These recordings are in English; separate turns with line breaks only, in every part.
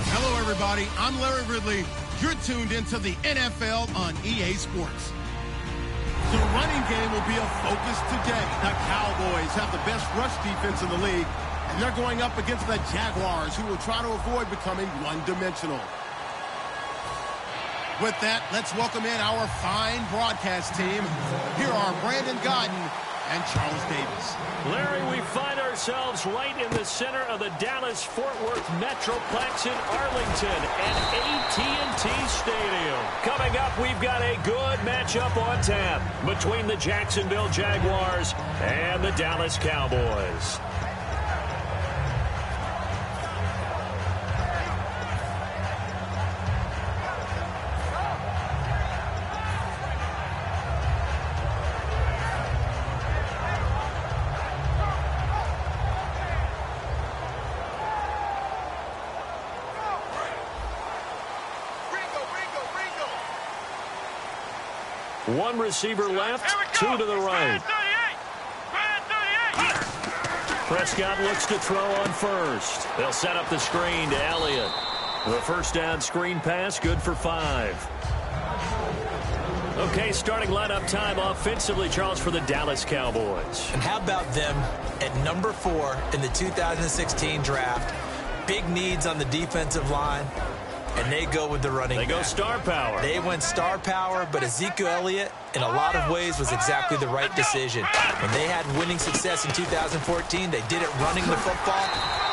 Hello, everybody. I'm Larry Ridley. You're tuned into the NFL on EA Sports. The running game will be a focus today. The Cowboys have the best rush defense in the league, and they're going up against the Jaguars, who will try to avoid becoming one-dimensional. With that, let's welcome in our fine broadcast team. Here are Brandon Godden and Charles Davis.
Larry, we find ourselves right in the center of the Dallas-Fort Worth Metroplex in Arlington at AT&T Stadium. Coming up, we've got a good matchup on tap between the Jacksonville Jaguars and the Dallas Cowboys. One receiver left, two to the right. Prescott looks to throw on first. They'll set up the screen to Elliott. The first down screen pass, good for 5. Okay, starting lineup time offensively, Charles, for the Dallas Cowboys.
And how about them at number 4 in the 2016 draft? Big needs on the defensive line. And they go with the running back.
They go star power.
They went star power, but Ezekiel Elliott, in a lot of ways, was exactly the right decision. When they had winning success in 2014, they did it running the football.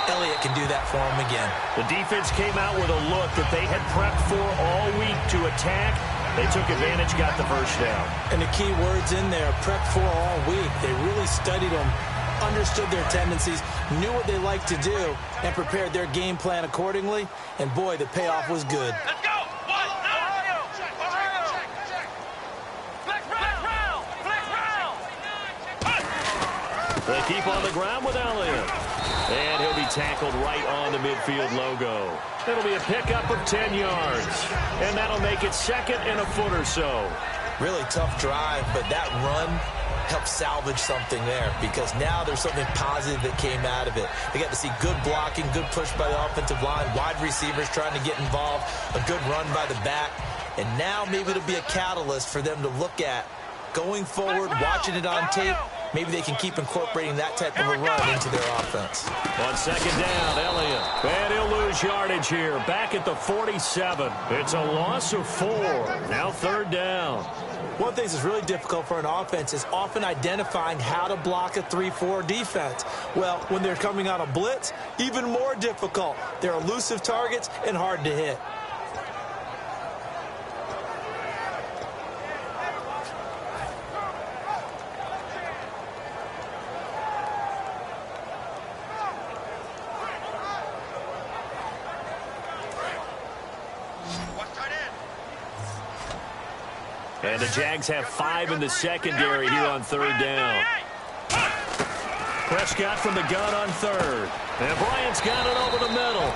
Elliott can do that for them again.
The defense came out with a look that they had prepped for all week to attack. They took advantage, got the first down.
And the key words in there, prepped for all week. They really studied them, understood their tendencies, knew what they liked to do, and prepared their game plan accordingly. And boy, the payoff was good.
Let's go!
They keep on the ground with Elliott. And he'll be tackled right on the midfield logo. It'll be a pickup of 10 yards. And that'll make it second and a foot or so.
Really tough drive, but that run helped salvage something there, because now there's something positive that came out of it. They got to see good blocking, good push by the offensive line, wide receivers trying to get involved, a good run by the back, and now maybe it'll be a catalyst for them to look at going forward, watching it on tape. Maybe they can keep incorporating that type of a run into their offense.
On second down, Elliott. And he'll lose yardage here. Back at the 47. It's a loss of 4. Now third down.
One of the things that's really difficult for an offense is often identifying how to block a 3-4 defense. Well, when they're coming on a blitz, even more difficult. They're elusive targets and hard to hit.
And the Jags have 5 in the secondary here on third down. Prescott from the gun on third. And Bryant's got it over the middle.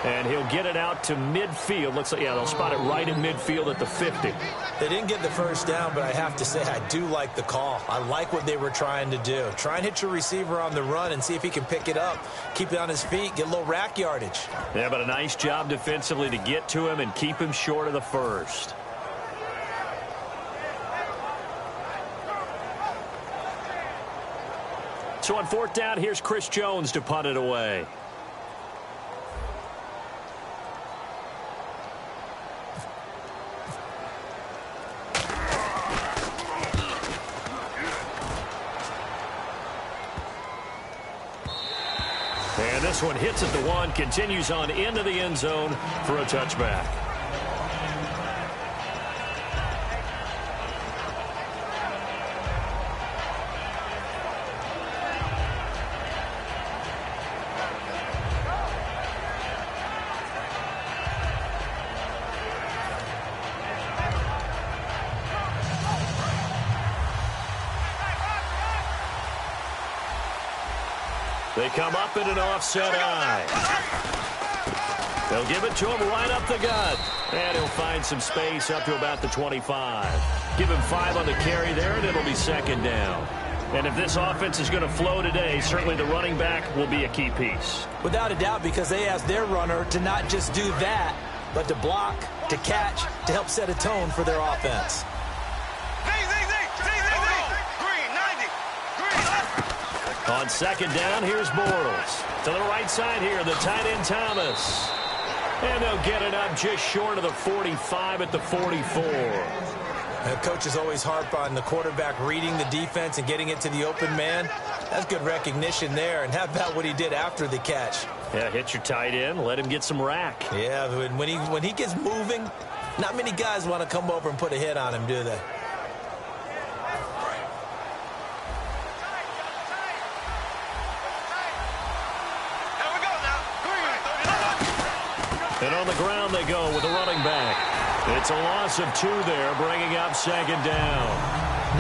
And he'll get it out to midfield. Looks like, yeah, they'll spot it right in midfield at the 50.
They didn't get the first down, but I have to say I do like the call. I like what they were trying to do. Try and hit your receiver on the run and see if he can pick it up. Keep it on his feet, get a little rack yardage.
Yeah, but a nice job defensively to get to him and keep him short of the first. So on fourth down, here's Chris Jones to punt it away. And this one hits at the 1, continues on into the end zone for a touchback. They come up in an offset eye. They'll give it to him right up the gut. And he'll find some space up to about the 25. Give him 5 on the carry there, and it'll be second down. And if this offense is going to flow today, certainly the running back will be a key piece.
Without a doubt, because they asked their runner to not just do that, but to block, to catch, to help set a tone for their offense.
On second down, here's Bortles. To the right side here, the tight end Thomas. And they'll get it up just short of the 45 at the 44.
The coaches always harp on the quarterback reading the defense and getting it to the open man. That's good recognition there. And how about what he did after the catch?
Yeah, hit your tight end, let him get some rack.
Yeah, when he gets moving, not many guys want to come over and put a hit on him, do they?
And on the ground they go with the running back. It's a loss of 2 there, bringing up second down.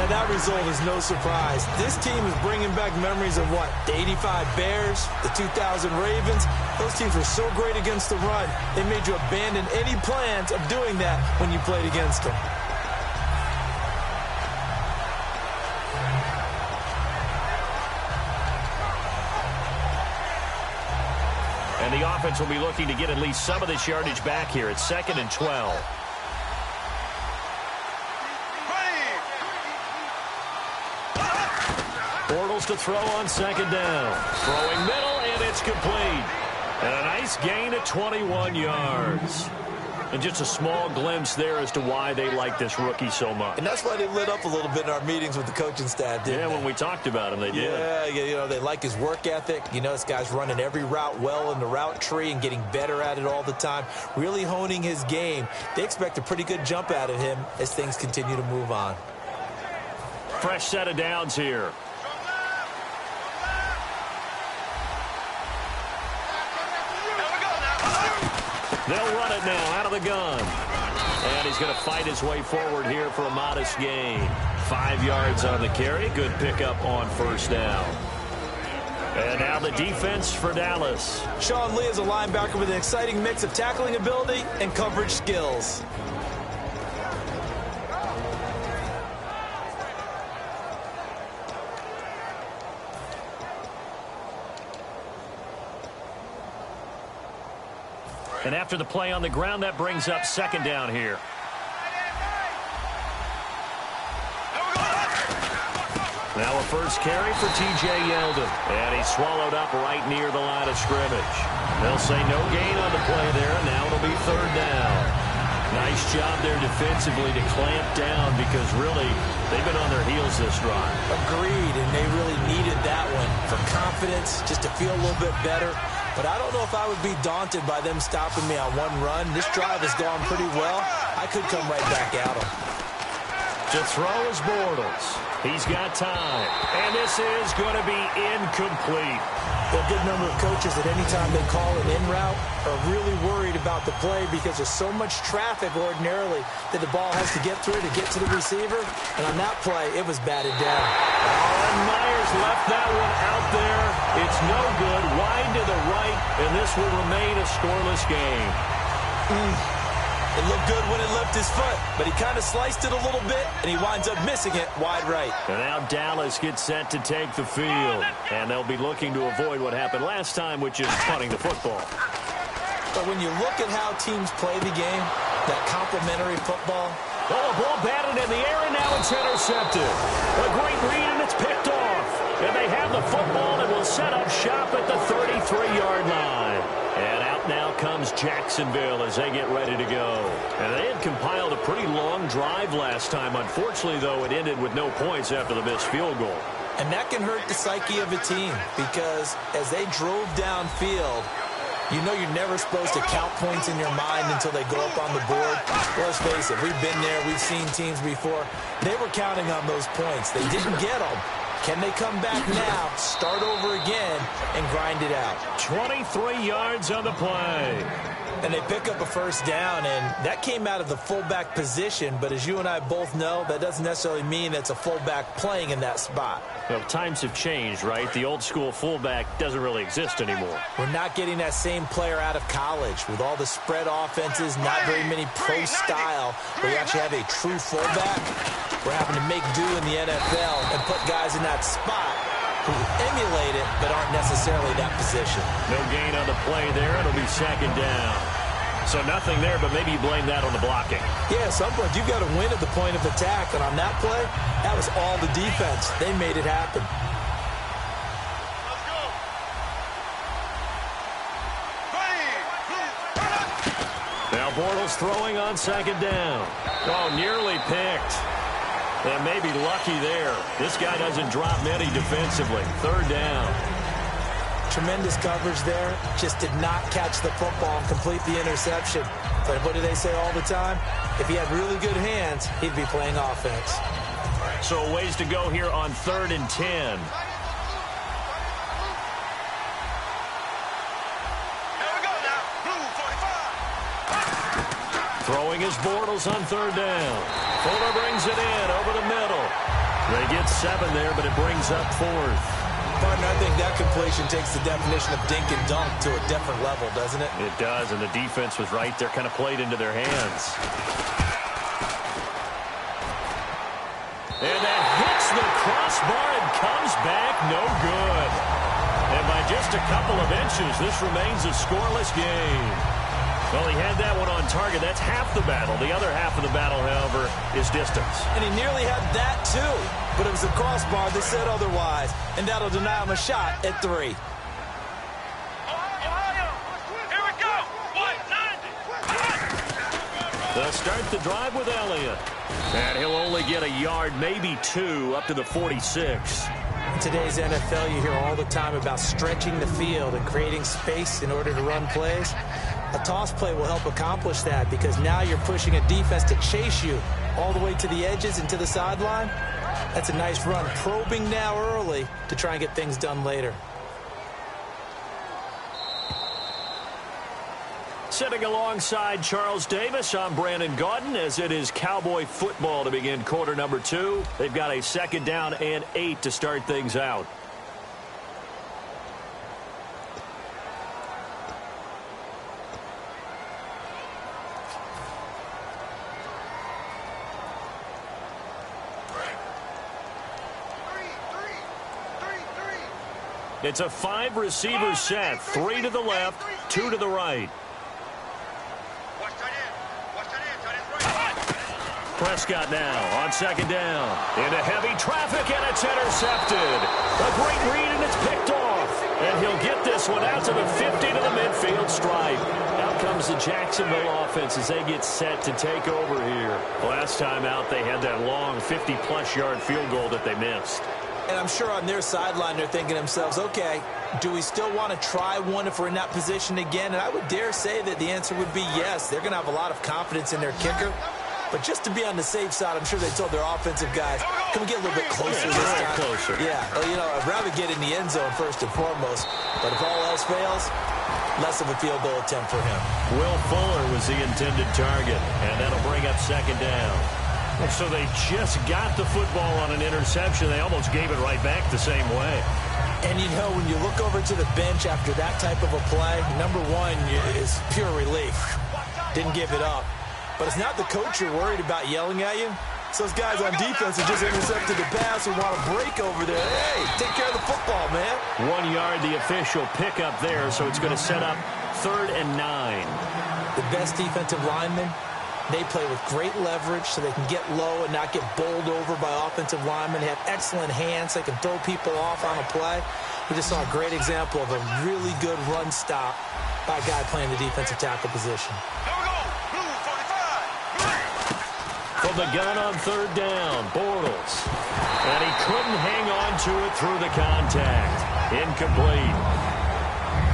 Now that result is no surprise. This team is bringing back memories of what? The 85 Bears, the 2000 Ravens. Those teams were so great against the run, they made you abandon any plans of doing that when you played against them.
And the offense will be looking to get at least some of this yardage back here. It's 2nd and 12. Bortles to throw on second down. Throwing middle, and it's complete. And a nice gain of 21 yards. And just a small glimpse there as to why they like this rookie so much.
And that's why they lit up a little bit in our meetings with the coaching staff, didn't they?
Yeah, when we talked about him, they did.
Yeah, you know, they like his work ethic. You know, this guy's running every route well in the route tree and getting better at it all the time, really honing his game. They expect a pretty good jump out of him as things continue to move on.
Fresh set of downs here. They'll run it now out of the gun. And he's going to fight his way forward here for a modest gain. 5 yards on the carry. Good pickup on first down. And now the defense for Dallas.
Sean Lee is a linebacker with an exciting mix of tackling ability and coverage skills.
And after the play on the ground, that brings up second down here. Now a first carry for T.J. Yeldon. And he's swallowed up right near the line of scrimmage. They'll say no gain on the play there, and now it'll be third down. Nice job there defensively to clamp down because really they've been on their heels this drive.
Agreed, and they really needed that one for confidence, just to feel a little bit better. But I don't know if I would be daunted by them stopping me on one run. This drive has gone pretty well. I could come right back at them.
To throw is Bortles. He's got time. And this is going to be incomplete.
A good number of coaches at any time they call an in route are really worried about the play because there's so much traffic ordinarily that the ball has to get through to get to the receiver. And on that play, it was batted down.
Oh, and Myers left that one out there. It's no good. Wide to the right, and this will remain a scoreless game.
It looked good when it left his foot, but he kind of sliced it a little bit, and he winds up missing it wide right.
And now Dallas gets set to take the field, and they'll be looking to avoid what happened last time, which is punting the football.
But when you look at how teams play the game, that complementary football.
Oh, a ball batted in the air, and now it's intercepted. A great read, and it's picked off. And they have the football and will set up shop at the 33-yard line. And out now comes Jacksonville as they get ready to go. And they had compiled a pretty long drive last time. Unfortunately, though, it ended with no points after the missed field goal.
And that can hurt the psyche of a team because as they drove downfield, you know you're never supposed to count points in your mind until they go up on the board. Well, let's face it, we've been there. We've seen teams before. They were counting on those points. They didn't get them. Can they come back now, start over again, and grind it out?
23 yards on the play.
And they pick up a first down, and that came out of the fullback position. But as you and I both know, that doesn't necessarily mean that's a fullback playing in that spot.
Well, times have changed, right? The old school fullback doesn't really exist anymore.
We're not getting that same player out of college with all the spread offenses, not very many pro style, where you actually have a true fullback. We're having to make do in the NFL and put guys in that spot who emulate it but aren't necessarily that position.
No gain on the play there. It'll be second down. So nothing there, but maybe you blame that on the blocking.
Yeah, at some point you've got to win at the point of attack, and on that play, that was all the defense. They made it happen.
Now Bortles throwing on second down. Oh, nearly picked. And maybe lucky there. This guy doesn't drop many defensively. Third down.
Tremendous coverage there. Just did not catch the football and complete the interception. But what do they say all the time? If he had really good hands, he'd be playing offense.
So a ways to go here on 3rd and 10. Throwing his Bortles on 3rd down. Fuller brings it in over the middle. They get 7 there, but it brings up 4th.
Partner, I think that completion takes the definition of dink and dunk to a different level, doesn't it?
It does, and the defense was right there, kind of played into their hands. And that hits the crossbar and comes back no good. And by just a couple of inches, this remains a scoreless game. Well, he had that one on target. That's half the battle. The other half of the battle, however, is distance.
And he nearly had that, too. But it was the crossbar that said otherwise. And that'll deny him a shot at 3.
They'll start the drive with Elliott. And he'll only get a yard, maybe 2, up to the 46.
In today's NFL, you hear all the time about stretching the field and creating space in order to run plays. A toss play will help accomplish that because now you're pushing a defense to chase you all the way to the edges and to the sideline. That's a nice run. Probing now early to try and get things done later.
Sitting alongside Charles Davis, I'm Brandon Gaudin as it is Cowboy football to begin quarter number 2. They've got a 2nd down and 8 to start things out. It's a 5-receiver set, 3 to the left, 2 to the right. Prescott now on 2nd down. Into heavy traffic, and it's intercepted. A great read, and it's picked off. And he'll get this one out to the 50 to the midfield stripe. Out comes the Jacksonville offense as they get set to take over here. Last time out, they had that long 50-plus yard field goal that they missed.
And I'm sure on their sideline they're thinking to themselves, okay, do we still want to try one if we're in that position again? And I would dare say that the answer would be yes. They're going to have a lot of confidence in their kicker. But just to be on the safe side, I'm sure they told their offensive guys, can we get a little bit closer this time?
Closer.
Yeah, well, you know, I'd rather get in the end zone first and foremost. But if all else fails, less of a field goal attempt for him.
Will Fuller was the intended target, and that'll bring up 2nd down. So they just got the football on an interception. They almost gave it right back the same way.
And, you know, when you look over to the bench after that type of a play, number one is pure relief. Didn't give it up. But it's not the coach you're worried about yelling at you. It's those guys on defense who just intercepted the pass who want to break over there. Hey, take care of the football, man.
1 yard, the official pickup there, so it's going to set up 3rd and 9.
The best defensive linemen, they play with great leverage so they can get low and not get bowled over by offensive linemen. They have excellent hands. They can throw people off on a play. We just saw a great example of a really good run stop by a guy playing the defensive tackle position.
From the gun on third down, Bortles. And he couldn't hang on to it through the contact. Incomplete.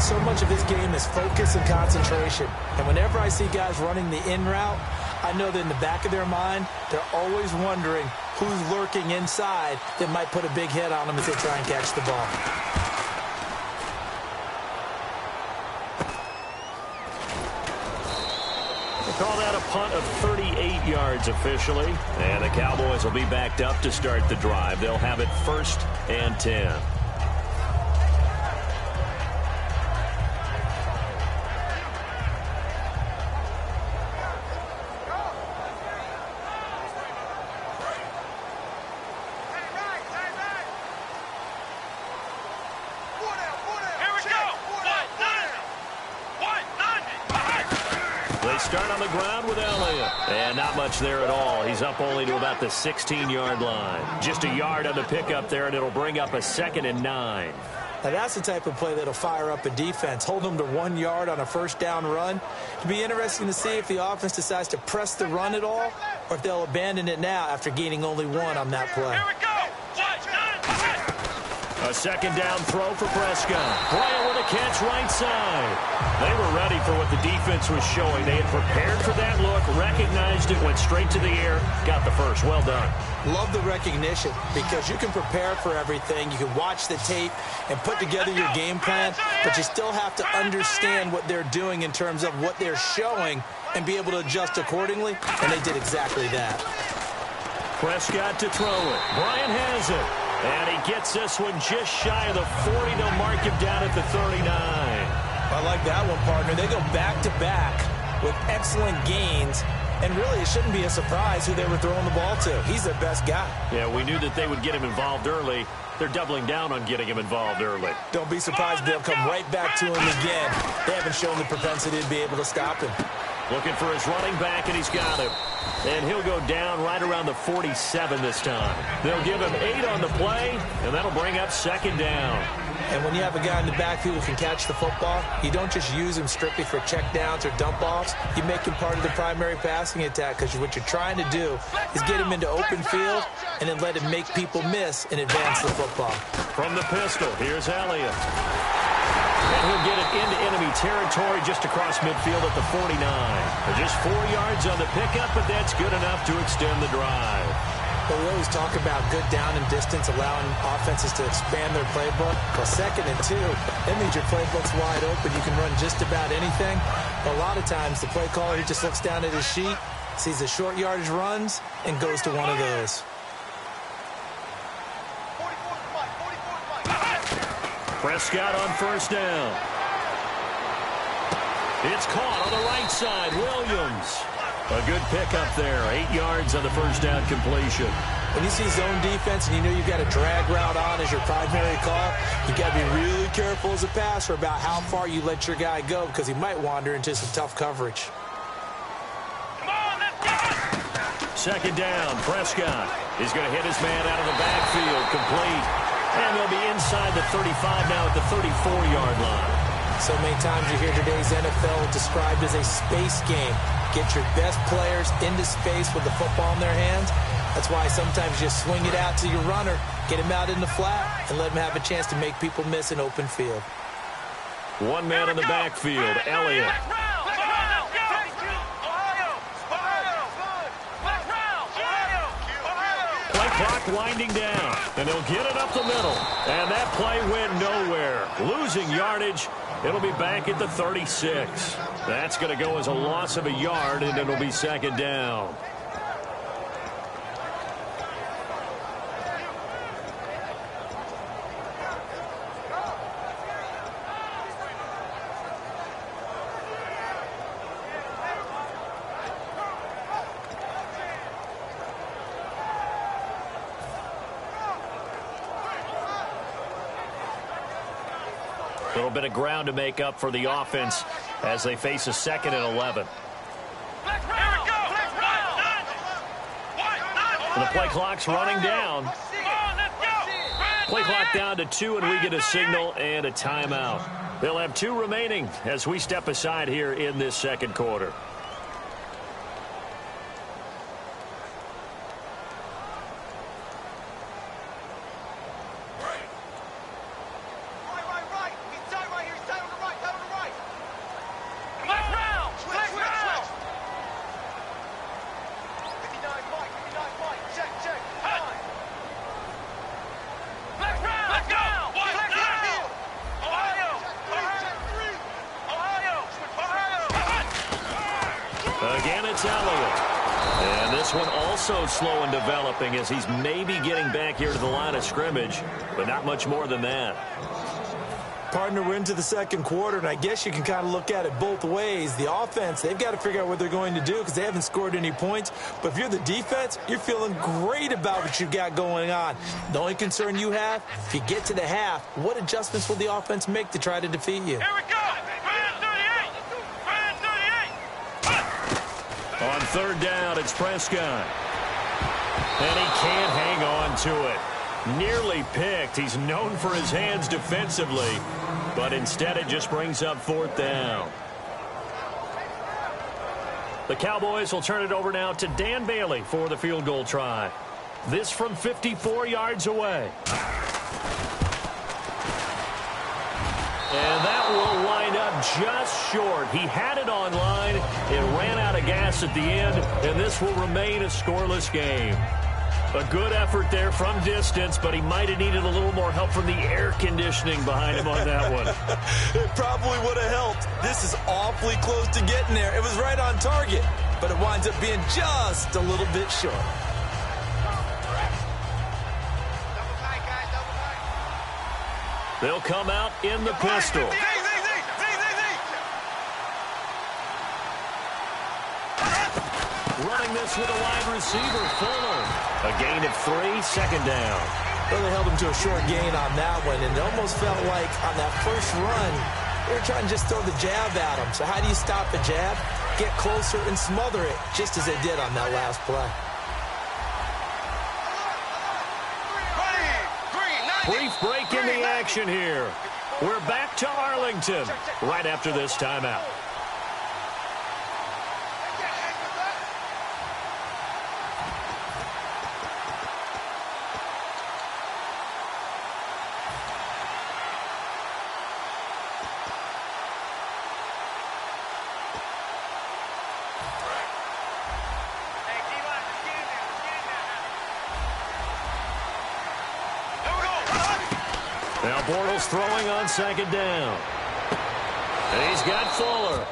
So much of this game is focus and concentration. And whenever I see guys running the in route, I know that in the back of their mind, they're always wondering who's lurking inside that might put a big hit on them as they try and catch the ball.
Call that a punt of 38 yards officially. And the Cowboys will be backed up to start the drive. They'll have it 1st and 10. Start on the ground with Elliott. And not much there at all. He's up only to about the 16-yard line. Just a yard on the pickup there, and it'll bring up a 2nd and 9.
Now that's the type of play that'll fire up a defense. Hold them to 1 yard on a first down run. It'll be interesting to see if the offense decides to press the run at all, or if they'll abandon it now after gaining only 1 on that play.
A 2nd down throw for Prescott. Bryant with a catch right side. They were ready for what the defense was showing. They had prepared for that look, recognized it, went straight to the air, got the first. Well done.
Love the recognition because you can prepare for everything. You can watch the tape and put together your game plan, but you still have to understand what they're doing in terms of what they're showing and be able to adjust accordingly, and they did exactly that.
Prescott to throw it. Bryant has it. And he gets this one just shy of the 40. They'll mark him down at the 39.
I like that one, partner. They go back-to-back with excellent gains. And really, it shouldn't be a surprise who they were throwing the ball to. He's their best guy.
Yeah, we knew that they would get him involved early. They're doubling down on getting him involved early.
Don't be surprised they'll come right back to him again. They haven't shown the propensity to be able to stop him.
Looking for his running back, and he's got him. And he'll go down right around the 47 this time. They'll give him 8 on the play, and that'll bring up 2nd down.
And when you have a guy in the backfield who can catch the football, you don't just use him strictly for checkdowns or dump-offs. You make him part of the primary passing attack because what you're trying to do is get him into open field and then let him make people miss and advance the football.
From the pistol, here's Elliott. And he'll get it into enemy territory just across midfield at the 49. Just 4 yards on the pickup, but that's good enough to extend the drive.
Well, we always talk about good down and distance, allowing offenses to expand their playbook. Well, 2nd and 2, that means your playbook's wide open. You can run just about anything. But a lot of times, the play caller, he just looks down at his sheet, sees the short yardage runs, and goes to one of those.
Prescott on 1st down. It's caught on the right side. Williams. A good pickup there. 8 yards on the 1st down completion.
When you see zone defense and you know you've got a drag route on as your primary call, you've got to be really careful as a passer about how far you let your guy go because he might wander into some tough coverage.
2nd down. Prescott is going to hit his man out of the backfield. Complete. And they'll be inside the 35 now at the 34-yard line.
So many times you hear today's NFL described as a space game. Get your best players into space with the football in their hands. That's why sometimes you just swing it out to your runner, get him out in the flat, and let him have a chance to make people miss an open field.
1 man in the backfield, Elliott. Play clock winding down, and they'll get it up the middle. And that play went nowhere. Losing yardage. It'll be back at the 36. That's going to go as a loss of a yard, and it'll be 2nd down. A little bit of ground to make up for the offense as they face a 2nd and 11. And the play clock's running down. Play clock down to 2, and we get a signal and a timeout. They'll have 2 remaining as we step aside here in this 2nd quarter. it's Elliott. And this one also slow in developing as he's maybe getting back here to the line of scrimmage, but not much more than that.
Partner, we're into the second quarter, and I guess you can kind of look at it both ways. The offense, they've got to figure out what they're going to do because they haven't scored any points. But if you're the defense, you're feeling great about what you've got going on. The only concern you have, if you get to the half, what adjustments will the offense make to try to defeat you?
Here we go.
On third down, it's Prescott. And he can't hang on to it. Nearly picked. He's known for his hands defensively, but instead it just brings up fourth down. The Cowboys will turn it over now to Dan Bailey for the field goal try. This from 54 yards away. And that will wind up just short. He had it on line. It ran out of gas at the end, and this will remain a scoreless game. A good effort there from distance, but he might have needed a little more help from the air conditioning behind him on that one.
It probably would have helped. This is awfully close to getting there. It was right on target, but it winds up being just a little bit short.
They'll come out in the pistol. Running this with a wide receiver, Fuller. A gain of 3, second down.
Well, they held him to a short gain on that one, and it almost felt like on that first run, they were trying to just throw the jab at him. So how do you stop the jab? Get closer and smother it, just as they did on that last play.
Brief break in the action here. We're back to Arlington right after this timeout. Now Bortles throwing on second down. And he's got Fuller.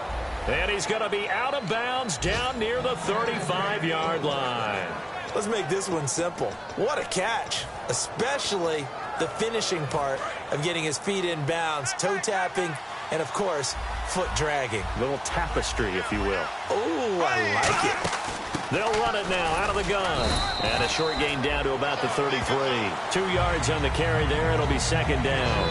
And he's going to be out of bounds down near the 35-yard line.
Let's make this one simple. What a catch, especially the finishing part of getting his feet in bounds, toe tapping, and, of course, foot dragging.
Little tapestry, if you will.
Oh, I like it.
They'll run it now out of the gun. And a short gain down to about the 33. 2 yards on the carry there. It'll be second down.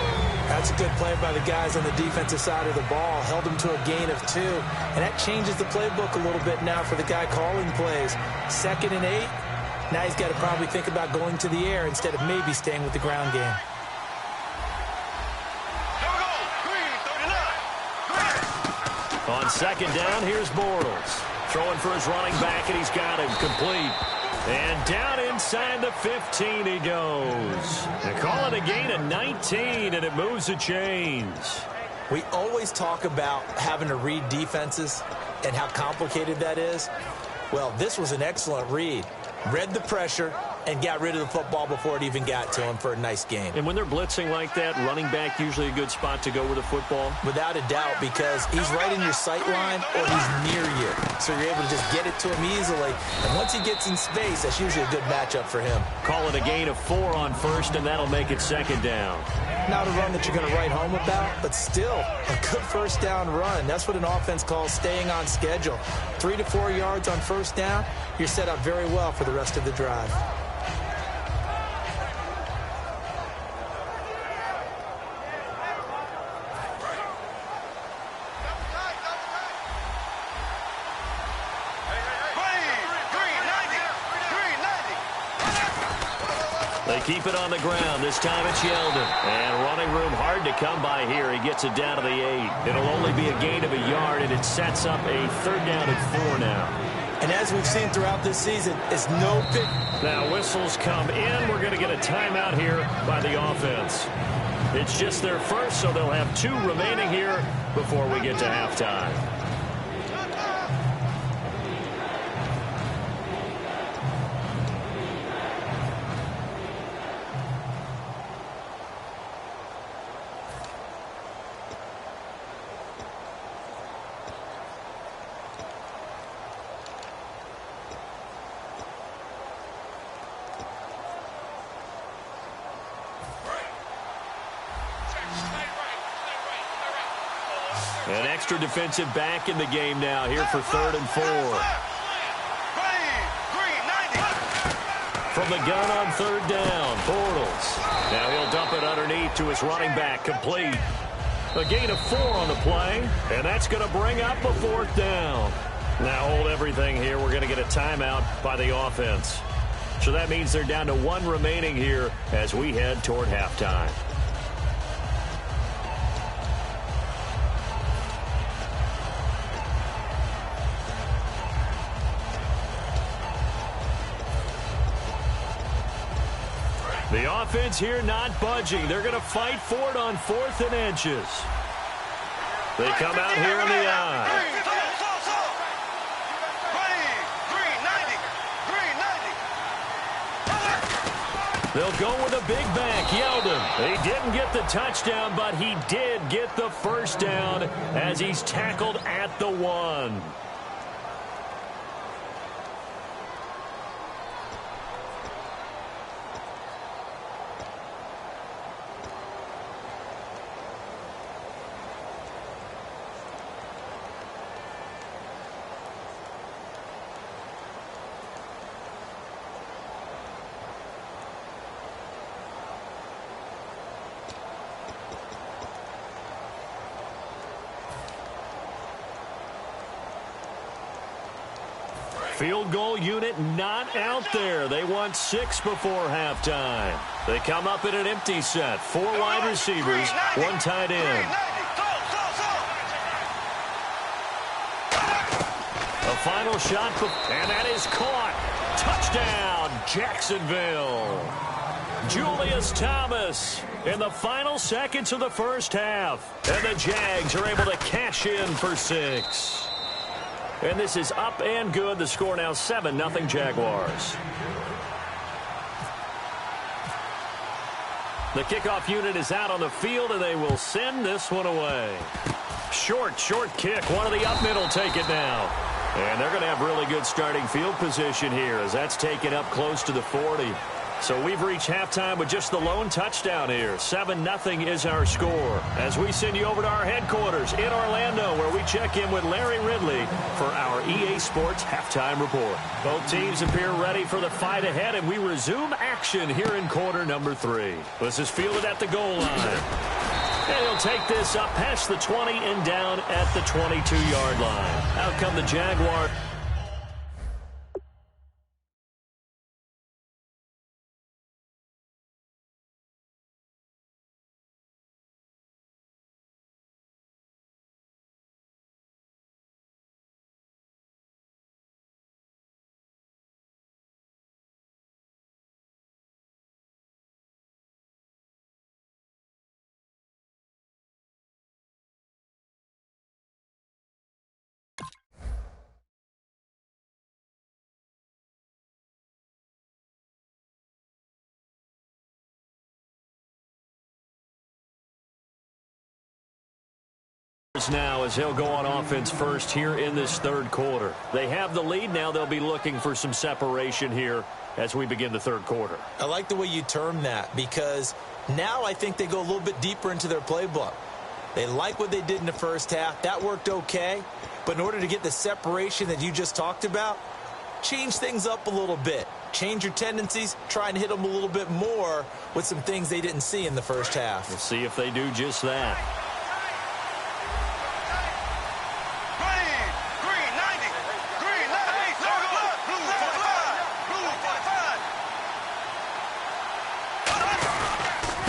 That's a good play by the guys on the defensive side of the ball. Held them to a gain of 2. And that changes the playbook a little bit now for the guy calling plays. 2nd and 8. Now he's got to probably think about going to the air instead of maybe staying with the ground game.
On second down, here's Bortles. Throwing for his running back, and he's got him complete. And down inside the 15 he goes. They call it a gain of 19, and it moves the chains.
We always talk about having to read defenses and how complicated that is. Well, this was an excellent read. Read the pressure and got rid of the football before it even got to him for a nice gain.
And when they're blitzing like that, running back usually a good spot to go with the football?
Without a doubt, because he's right in your sight line or he's near you. So you're able to just get it to him easily. And once he gets in space, that's usually a good matchup for him.
Call it a gain of 4 on first, and that'll make it second down.
Not a run that you're going to write home about, but still a good first down run. That's what an offense calls staying on schedule. 3 to 4 yards on first down, you're set up very well for the rest of the drive.
They keep it on the ground. This time it's Yeldon. And running room hard to come by here. He gets it down to the 8. It'll only be a gain of a yard, and it sets up a third down and 4 now.
And as we've seen throughout this season, it's no pick.
Now whistles come in. We're going to get a timeout here by the offense. It's just their first, so they'll have 2 remaining here before we get to halftime. An extra defensive back in the game now here for 3rd and 4. From the gun on 3rd down, Bortles. Now he'll dump it underneath to his running back, complete. A gain of 4 on the play, and that's going to bring up a 4th down. Now hold everything here. We're going to get a timeout by the offense. So that means they're down to 1 remaining here as we head toward halftime. The offense here not budging. They're going to fight for it on 4th and inches. They come out here in the eye. They'll go with a big back, Yeldon. He didn't get the touchdown, but he did get the 1st down as he's tackled at the 1. Field goal unit not out there. They want 6 before halftime. They come up in an empty set. 4 wide receivers, 1 tight end. A final shot, and that is caught. Touchdown, Jacksonville. Julius Thomas in the final seconds of the first half. And the Jags are able to cash in for 6. And this is up and good. The score now 7-0 Jaguars. The kickoff unit is out on the field, and they will send this one away. Short kick. One of the up middle take it now. And they're going to have really good starting field position here as that's taken up close to the 40. So we've reached halftime with just the lone touchdown here. 7-0 is our score as we send you over to our headquarters in Orlando where we check in with Larry Ridley for our EA Sports Halftime Report. Both teams appear ready for the fight ahead, and we resume action here in quarter number 3. This is fielded at the goal line. And he'll take this up past the 20 and down at the 22-yard line. Out come the Jaguars. Now as he'll go on offense first here in this 3rd quarter. They have the lead now. They'll be looking for some separation here as we begin the 3rd quarter.
I like the way you term that because now I think they go a little bit deeper into their playbook. They like what they did in the first half. That worked okay. But in order to get the separation that you just talked about, change things up a little bit. Change your tendencies. Try and hit them a little bit more with some things they didn't see in the first half.
We'll see if they do just that.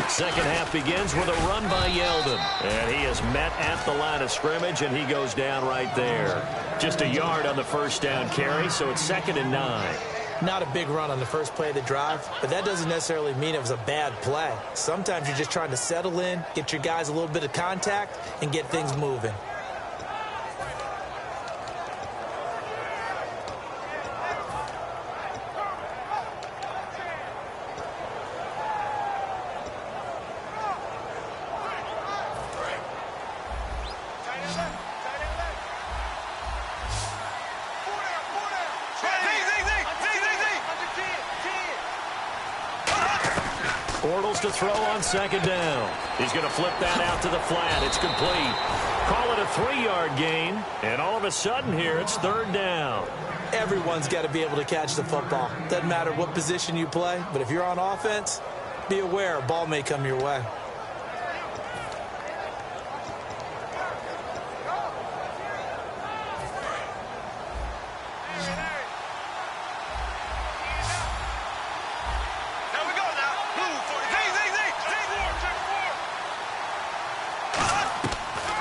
Second half begins with a run by Yeldon. And he is met at the line of scrimmage, and he goes down right there. Just a yard on the first down carry, so it's 2nd and 9.
Not a big run on the first play of the drive, but that doesn't necessarily mean it was a bad play. Sometimes you're just trying to settle in, get your guys a little bit of contact, and get things moving.
Bortles to throw on second down. He's going to flip that out to the flat. It's complete. Call it a 3-yard gain. And all of a sudden here, it's third down.
Everyone's got to be able to catch the football. Doesn't matter what position you play, but if you're on offense, be aware a ball may come your way.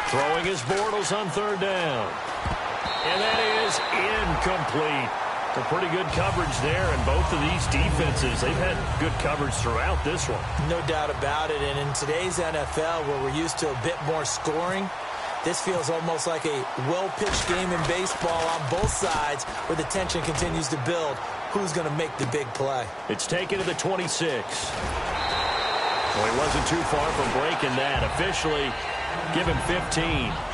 Throwing his Bortles on third down. And that is incomplete. Some pretty good coverage there, and both of these defenses, they've had good coverage throughout this one.
No doubt about it, and in today's NFL, where we're used to a bit more scoring, this feels almost like a well-pitched game in baseball on both sides, where the tension continues to build. Who's going to make the big play?
It's taken to the 26. Well, he wasn't too far from breaking that. Officially, give him 15,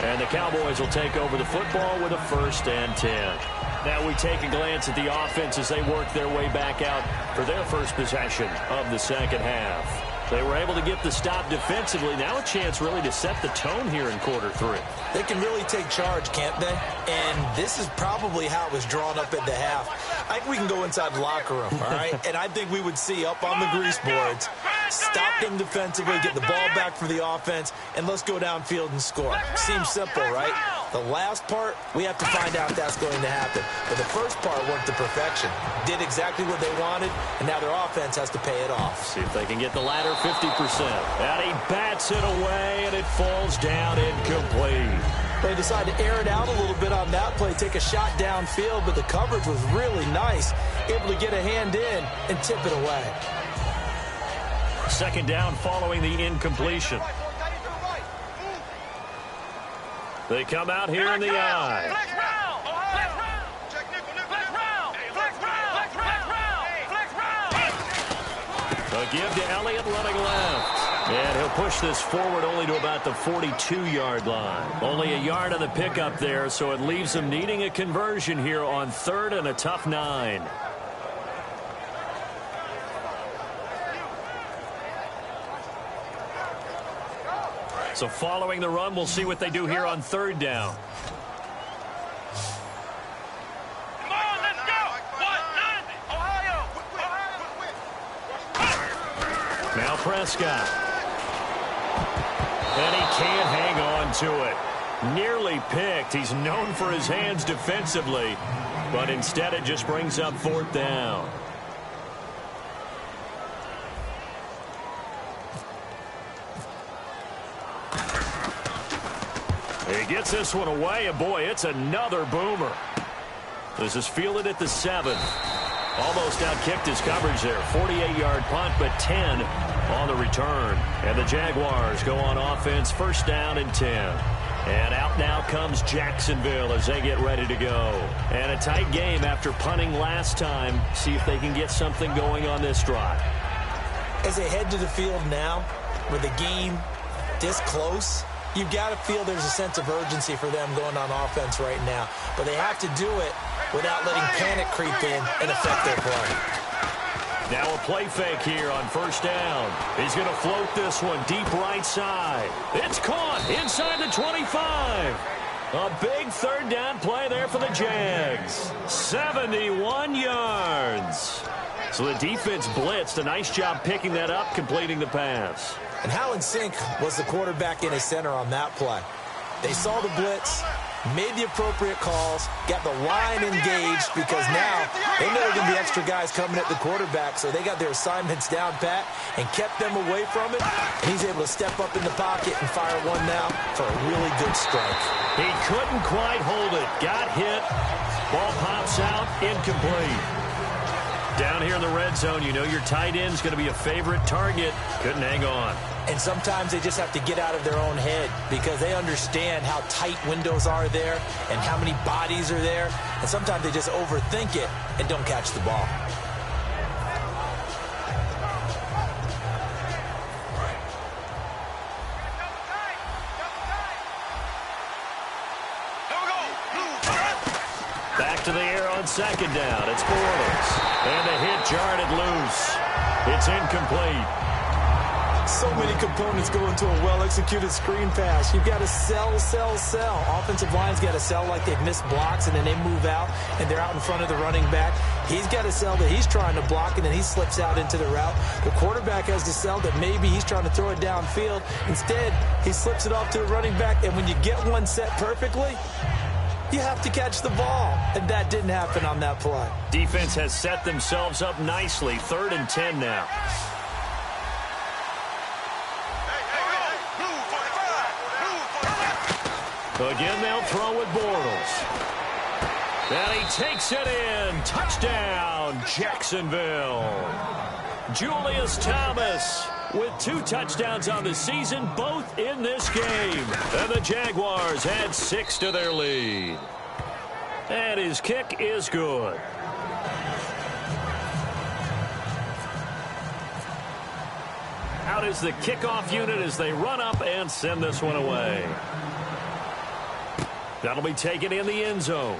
and the Cowboys will take over the football with a 1st and 10. Now we take a glance at the offense as they work their way back out for their first possession of the second half. They were able to get the stop defensively. Now a chance really to set the tone here in quarter 3.
They can really take charge, can't they? And this is probably how it was drawn up at the half. I think we can go inside the locker room, all right? And I think we would see up on the grease boards, stop them defensively, get the ball back for the offense, and let's go downfield and score. Seems simple, right? The last part, we have to find out if that's going to happen. But the first part worked to perfection. Did exactly what they wanted, and now their offense has to pay it off.
See if they can get the latter 50%. And he bats it away, and it falls down incomplete.
They decided to air it out a little bit on that play, take a shot downfield, but the coverage was really nice. Able to get a hand in and tip it away.
Second down following the incompletion. They come out here in the eye. A give to Elliott running left. And he'll push this forward only to about the 42-yard line. Only a yard on the pickup there, so it leaves him needing a conversion here on 3rd and a tough 9. So following the run, we'll see what they do here on 3rd down.
Come on, let's go! Ohio!
Now Prescott. And he can't hang on to it. Nearly picked. He's known for his hands defensively, but instead it just brings up 4th down. He gets this one away, and boy, it's another boomer. This is fielded at the 7th. Almost outkicked his coverage there. 48-yard punt, but 10 on the return. And the Jaguars go on offense, 1st down and 10. And out now comes Jacksonville as they get ready to go. And a tight game after punting last time. See if they can get something going on this drive.
As they head to the field now, with the game this close, you've got to feel there's a sense of urgency for them going on offense right now. But they have to do it without letting panic creep in and affect their play.
Now a play fake here on 1st down. He's going to float this one deep right side. It's caught inside the 25. A big 3rd down play there for the Jags. 71 yards. So the defense blitzed. A nice job picking that up, completing the pass.
And how in sync was the quarterback in his center on that play? They saw the blitz, made the appropriate calls, got the line engaged, because now they know there are going to be extra guys coming at the quarterback, so they got their assignments down pat and kept them away from it. And he's able to step up in the pocket and fire one now for a really good strike.
He couldn't quite hold it. Got hit. Ball pops out. Incomplete. Down here in the red zone, you know your tight end's going to be a favorite target. Couldn't hang on.
And sometimes they just have to get out of their own head because they understand how tight windows are there and how many bodies are there. And sometimes they just overthink it and don't catch the ball.
Back to the air on 2nd down. It's Bortles. And the hit jarred it loose. It's incomplete.
So many components go into a well-executed screen pass. You've got to sell, sell, sell. Offensive line's got to sell like they've missed blocks, and then they move out, and they're out in front of the running back. He's got to sell that he's trying to block, and then he slips out into the route. The quarterback has to sell that maybe he's trying to throw it downfield. Instead, he slips it off to the running back, and when you get one set perfectly, you have to catch the ball, and that didn't happen on that play.
Defense has set themselves up nicely. 3rd and 10 now. Again, they'll throw with Bortles. And he takes it in. Touchdown, Jacksonville. Julius Thomas with 2 touchdowns on the season, both in this game. And the Jaguars add 6 to their lead. And his kick is good. Out is the kickoff unit as they run up and send this one away. That'll be taken in the end zone.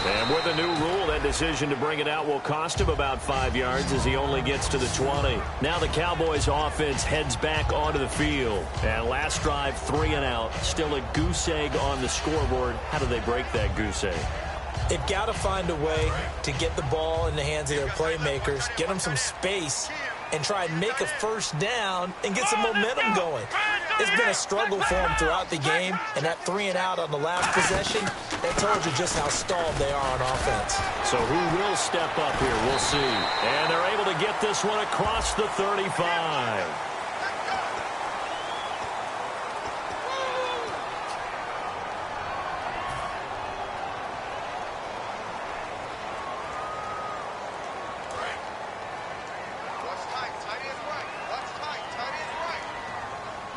And with a new rule, that decision to bring it out will cost him about 5 yards as he only gets to the 20. Now the Cowboys offense heads back onto the field. And last drive, 3 and out. Still a goose egg on the scoreboard. How do they break that goose egg?
They've got to find a way to get the ball in the hands of their playmakers, get them some space, and try and make a first down and get some momentum going. It's been a struggle for them throughout the game, and that 3 and out on the last possession, that told you just how stalled they are on offense.
So who will step up here? We'll see. And they're able to get this one across the 35.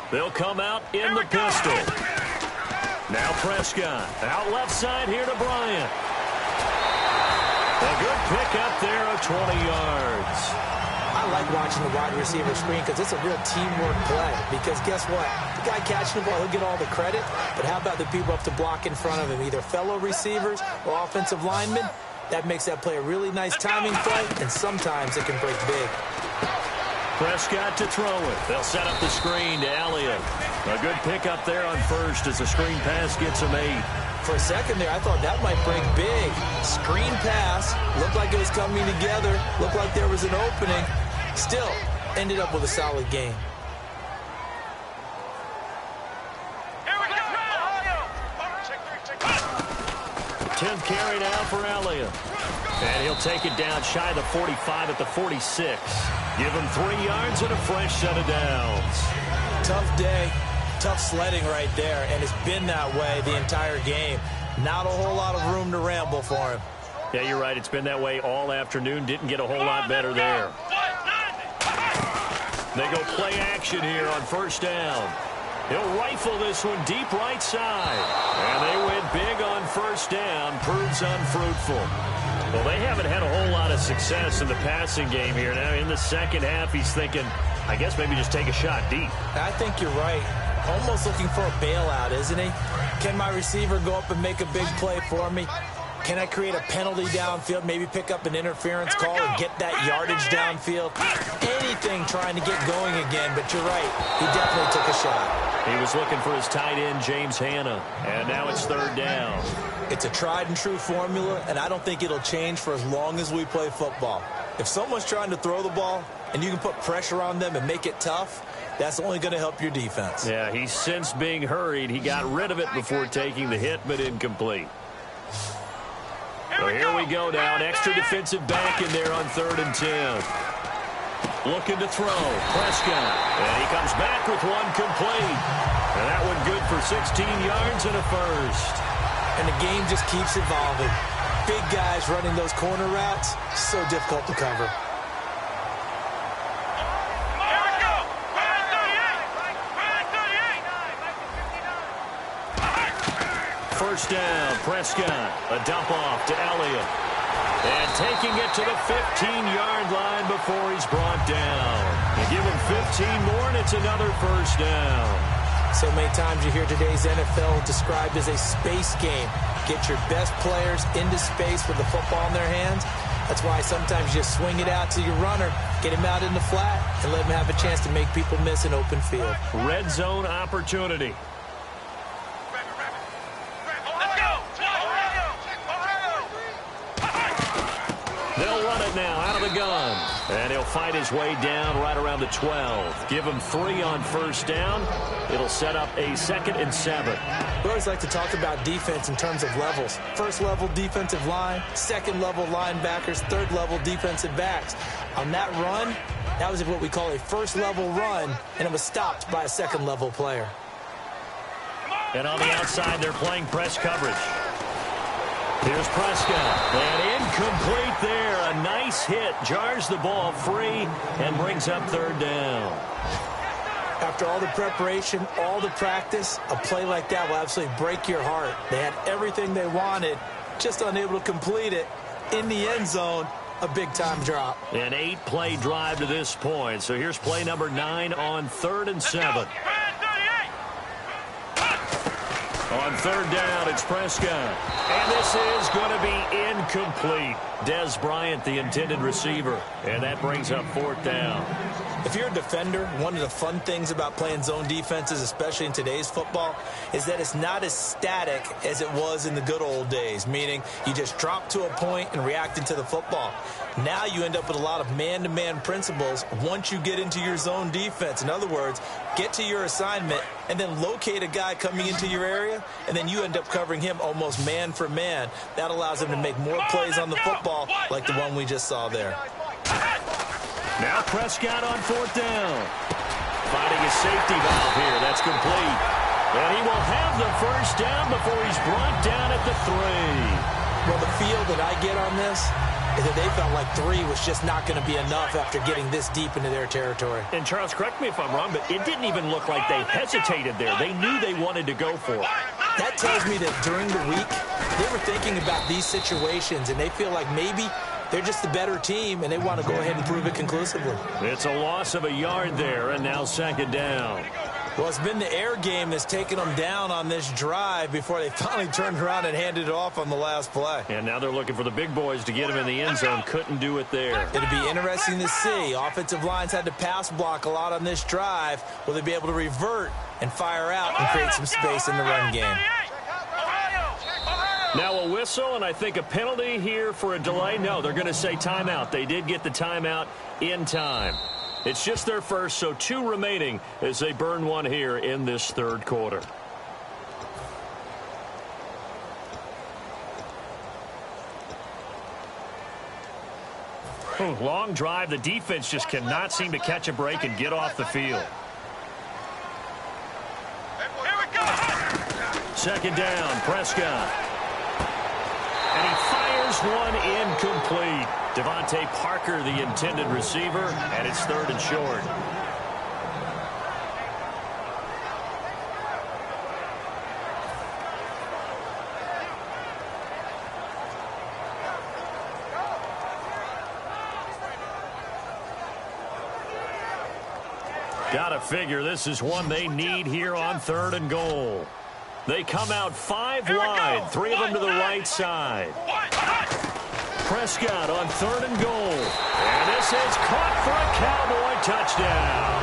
They'll come out in the pistol. Now Prescott. Out left side here to Bryant. A good pickup there of 20 yards.
I like watching the wide receiver screen because it's a real teamwork play. Because guess what? The guy catching the ball, he'll get all the credit. But how about the people up to block in front of him? Either fellow receivers or offensive linemen. That makes that play a really nice timing play, and sometimes it can break big.
Prescott to throw it. They'll set up the screen to Elliott. A good pickup there on first as the screen pass gets him 8.
For a second there, I thought that might break big. Screen pass. Looked like it was coming together. Looked like there was an opening. Still, ended up with a solid game.
Here we go, Ohio!
10th carry now for Elliott. And he'll take it down shy of the 45 at the 46. Give him 3 yards and a fresh set of downs.
Tough day, tough sledding right there, and it's been that way the entire game. Not a whole lot of room to ramble for him.
Yeah, you're right. It's been that way all afternoon. Didn't get a whole lot better there. They go play action here on first down. He'll rifle this one deep right side. And they went big on first down. Proves unfruitful. Well, they haven't had a whole lot of success in the passing game here. Now, in the second half, he's thinking, I guess maybe just take a shot deep.
I think you're right. Almost looking for a bailout, isn't he? Can my receiver go up and make a big play for me? Can I create a penalty downfield, maybe pick up an interference call and get that yardage downfield? Anything trying to get going again, but you're right. He definitely took a shot.
He was looking for his tight end, James Hanna, and now it's third down.
It's a tried-and-true formula, and I don't think it'll change for as long as we play football. If someone's trying to throw the ball and you can put pressure on them and make it tough, that's only going to help your defense.
Yeah, he's since being hurried. He got rid of it before taking the hit, but incomplete. So here we go now. An extra defensive back in there on 3rd and 10. Looking to throw. Prescott. And he comes back with one complete. And that one good for 16 yards and a first.
And the game just keeps evolving. Big guys running those corner routes, so difficult to cover.
Here we go! 38!
First down, Prescott. A dump off to Elliott. And taking it to the 15-yard line before he's brought down. You give him 15 more, and it's another first down.
So many times you hear today's NFL described as a space game. Get your best players into space with the football in their hands, That's why sometimes you just swing it out to your runner, get him out in the flat, and let him have a chance to make people miss an open field.
Red zone opportunity. They'll run it now out of the gun. And he'll fight his way down right around the 12. Give him 3 on first down. It'll set up a 2nd and 7.
We always like to talk about defense in terms of levels. First level defensive line, second level linebackers, third level defensive backs. On that run, that was what we call a first level run, and it was stopped by a second level player.
And on the outside, they're playing press coverage. Here's Prescott, and incomplete there. A nice hit, jars the ball free, and brings up 3rd down.
After all the preparation, all the practice, a play like that will absolutely break your heart. They had everything they wanted, just unable to complete it. In the end zone, a big-time drop.
An 8-play drive to this point. So here's play number 9 on 3rd and 7. On 3rd down, it's Prescott. And this is going to be incomplete. Des Bryant, the intended receiver. And that brings up 4th down.
If you're a defender, one of the fun things about playing zone defenses, especially in today's football, is that it's not as static as it was in the good old days, meaning you just drop to a point and react into the football. Now you end up with a lot of man-to-man principles once you get into your zone defense. In other words, get to your assignment and then locate a guy coming into your area, and then you end up covering him almost man for man. That allows him to make more plays on the football like the one we just saw there.
Now Prescott on 4th down. Finding a safety valve here. That's complete. And he will have the first down before he's brought down at the 3.
Well, the feel that I get on this is that they felt like 3 was just not going to be enough after getting this deep into their territory.
And Charles, correct me if I'm wrong, but it didn't even look like they hesitated there. They knew they wanted to go for it.
That tells me that during the week, they were thinking about these situations, and they feel like maybe they're just the better team, and they want to go ahead and prove it conclusively.
It's a loss of a yard there, and now 2nd down.
Well, it's been the air game that's taken them down on this drive before they finally turned around and handed it off on the last play.
And now they're looking for the big boys to get him in the end zone. Couldn't do it there.
It'll be interesting to see. Offensive lines had to pass block a lot on this drive. Will they be able to revert and fire out and create some space in the run game?
Now a whistle, and I think a penalty here for a delay. No, they're going to say timeout. They did get the timeout in time. It's just their first, so 2 remaining as they burn one here in this 3rd quarter. Long drive. The defense just cannot seem to catch a break and get off the field.
Here we go.
2nd down, Prescott. And he fires one incomplete. Devontae Parker, the intended receiver, and it's 3rd and short. Gotta figure this is one they need here on 3rd and goal. They come out 5 wide, 3 of them to the right side. Prescott on 3rd and goal. And this is caught for a Cowboy touchdown.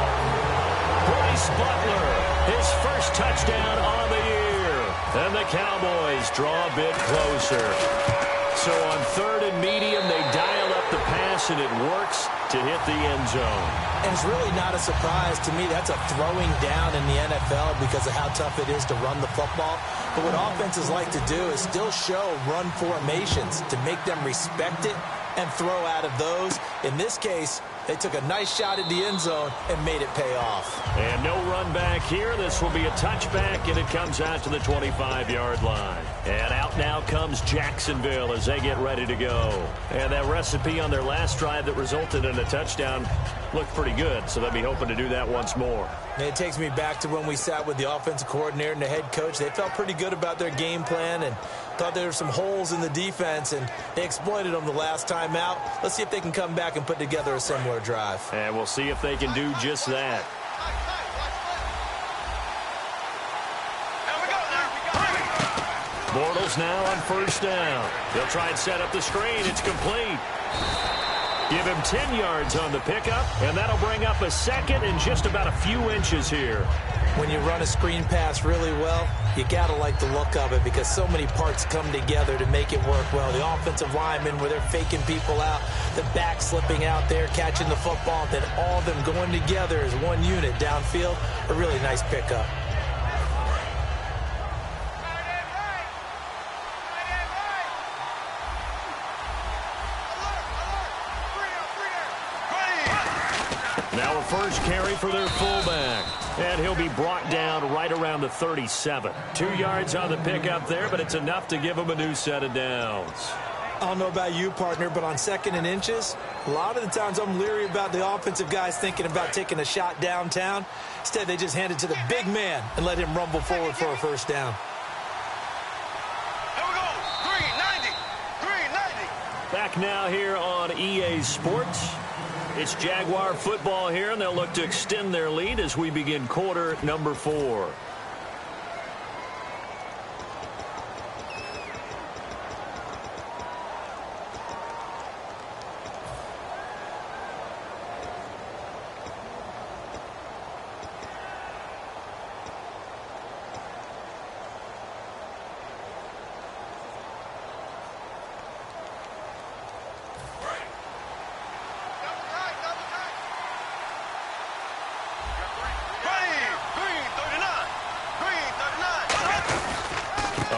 Bryce Butler, his first touchdown on the year. And the Cowboys draw a bit closer. So on 3rd and medium, they dial up the pass, and it works to hit the end zone.
And it's really not a surprise to me. That's a throwing down in the NFL because of how tough it is to run the football. But what offenses like to do is still show run formations to make them respect it and throw out of those. In this case, they took a nice shot at the end zone and made it pay off.
And no run back here. This will be a touchback, and it comes out to the 25-yard line. And out now comes Jacksonville as they get ready to go. And that recipe on their last drive that resulted in a touchdown looked pretty good, so they'll be hoping to do that once more.
And it takes me back to when we sat with the offensive coordinator and the head coach. They felt pretty good about their game plan and thought there were some holes in the defense, and they exploited them the last time out. Let's see if they can come back and put together a similar drive.
And we'll see if they can do just that.
There we go.
Bortles now on 1st down. They'll try and set up the screen. It's complete. Give him 10 yards on the pickup, and that'll bring up a second and just about a few inches here.
When you run a screen pass really well, you got to like the look of it because so many parts come together to make it work well. The offensive linemen, where they're faking people out, the back slipping out there, catching the football, then all of them going together as one unit downfield. A really nice pickup.
Now a first carry for their fullback. And he'll be brought down right around the 37. 2 yards on the pickup there, but it's enough to give him a new set of downs.
I don't know about you, partner, but on 2nd and inches, a lot of the times I'm leery about the offensive guys thinking about taking a shot downtown. Instead, they just hand it to the big man and let him rumble forward for a first down.
Here we go. 390. 390.
Back now here on EA Sports. It's Jaguar football here, and they'll look to extend their lead as we begin quarter number 4.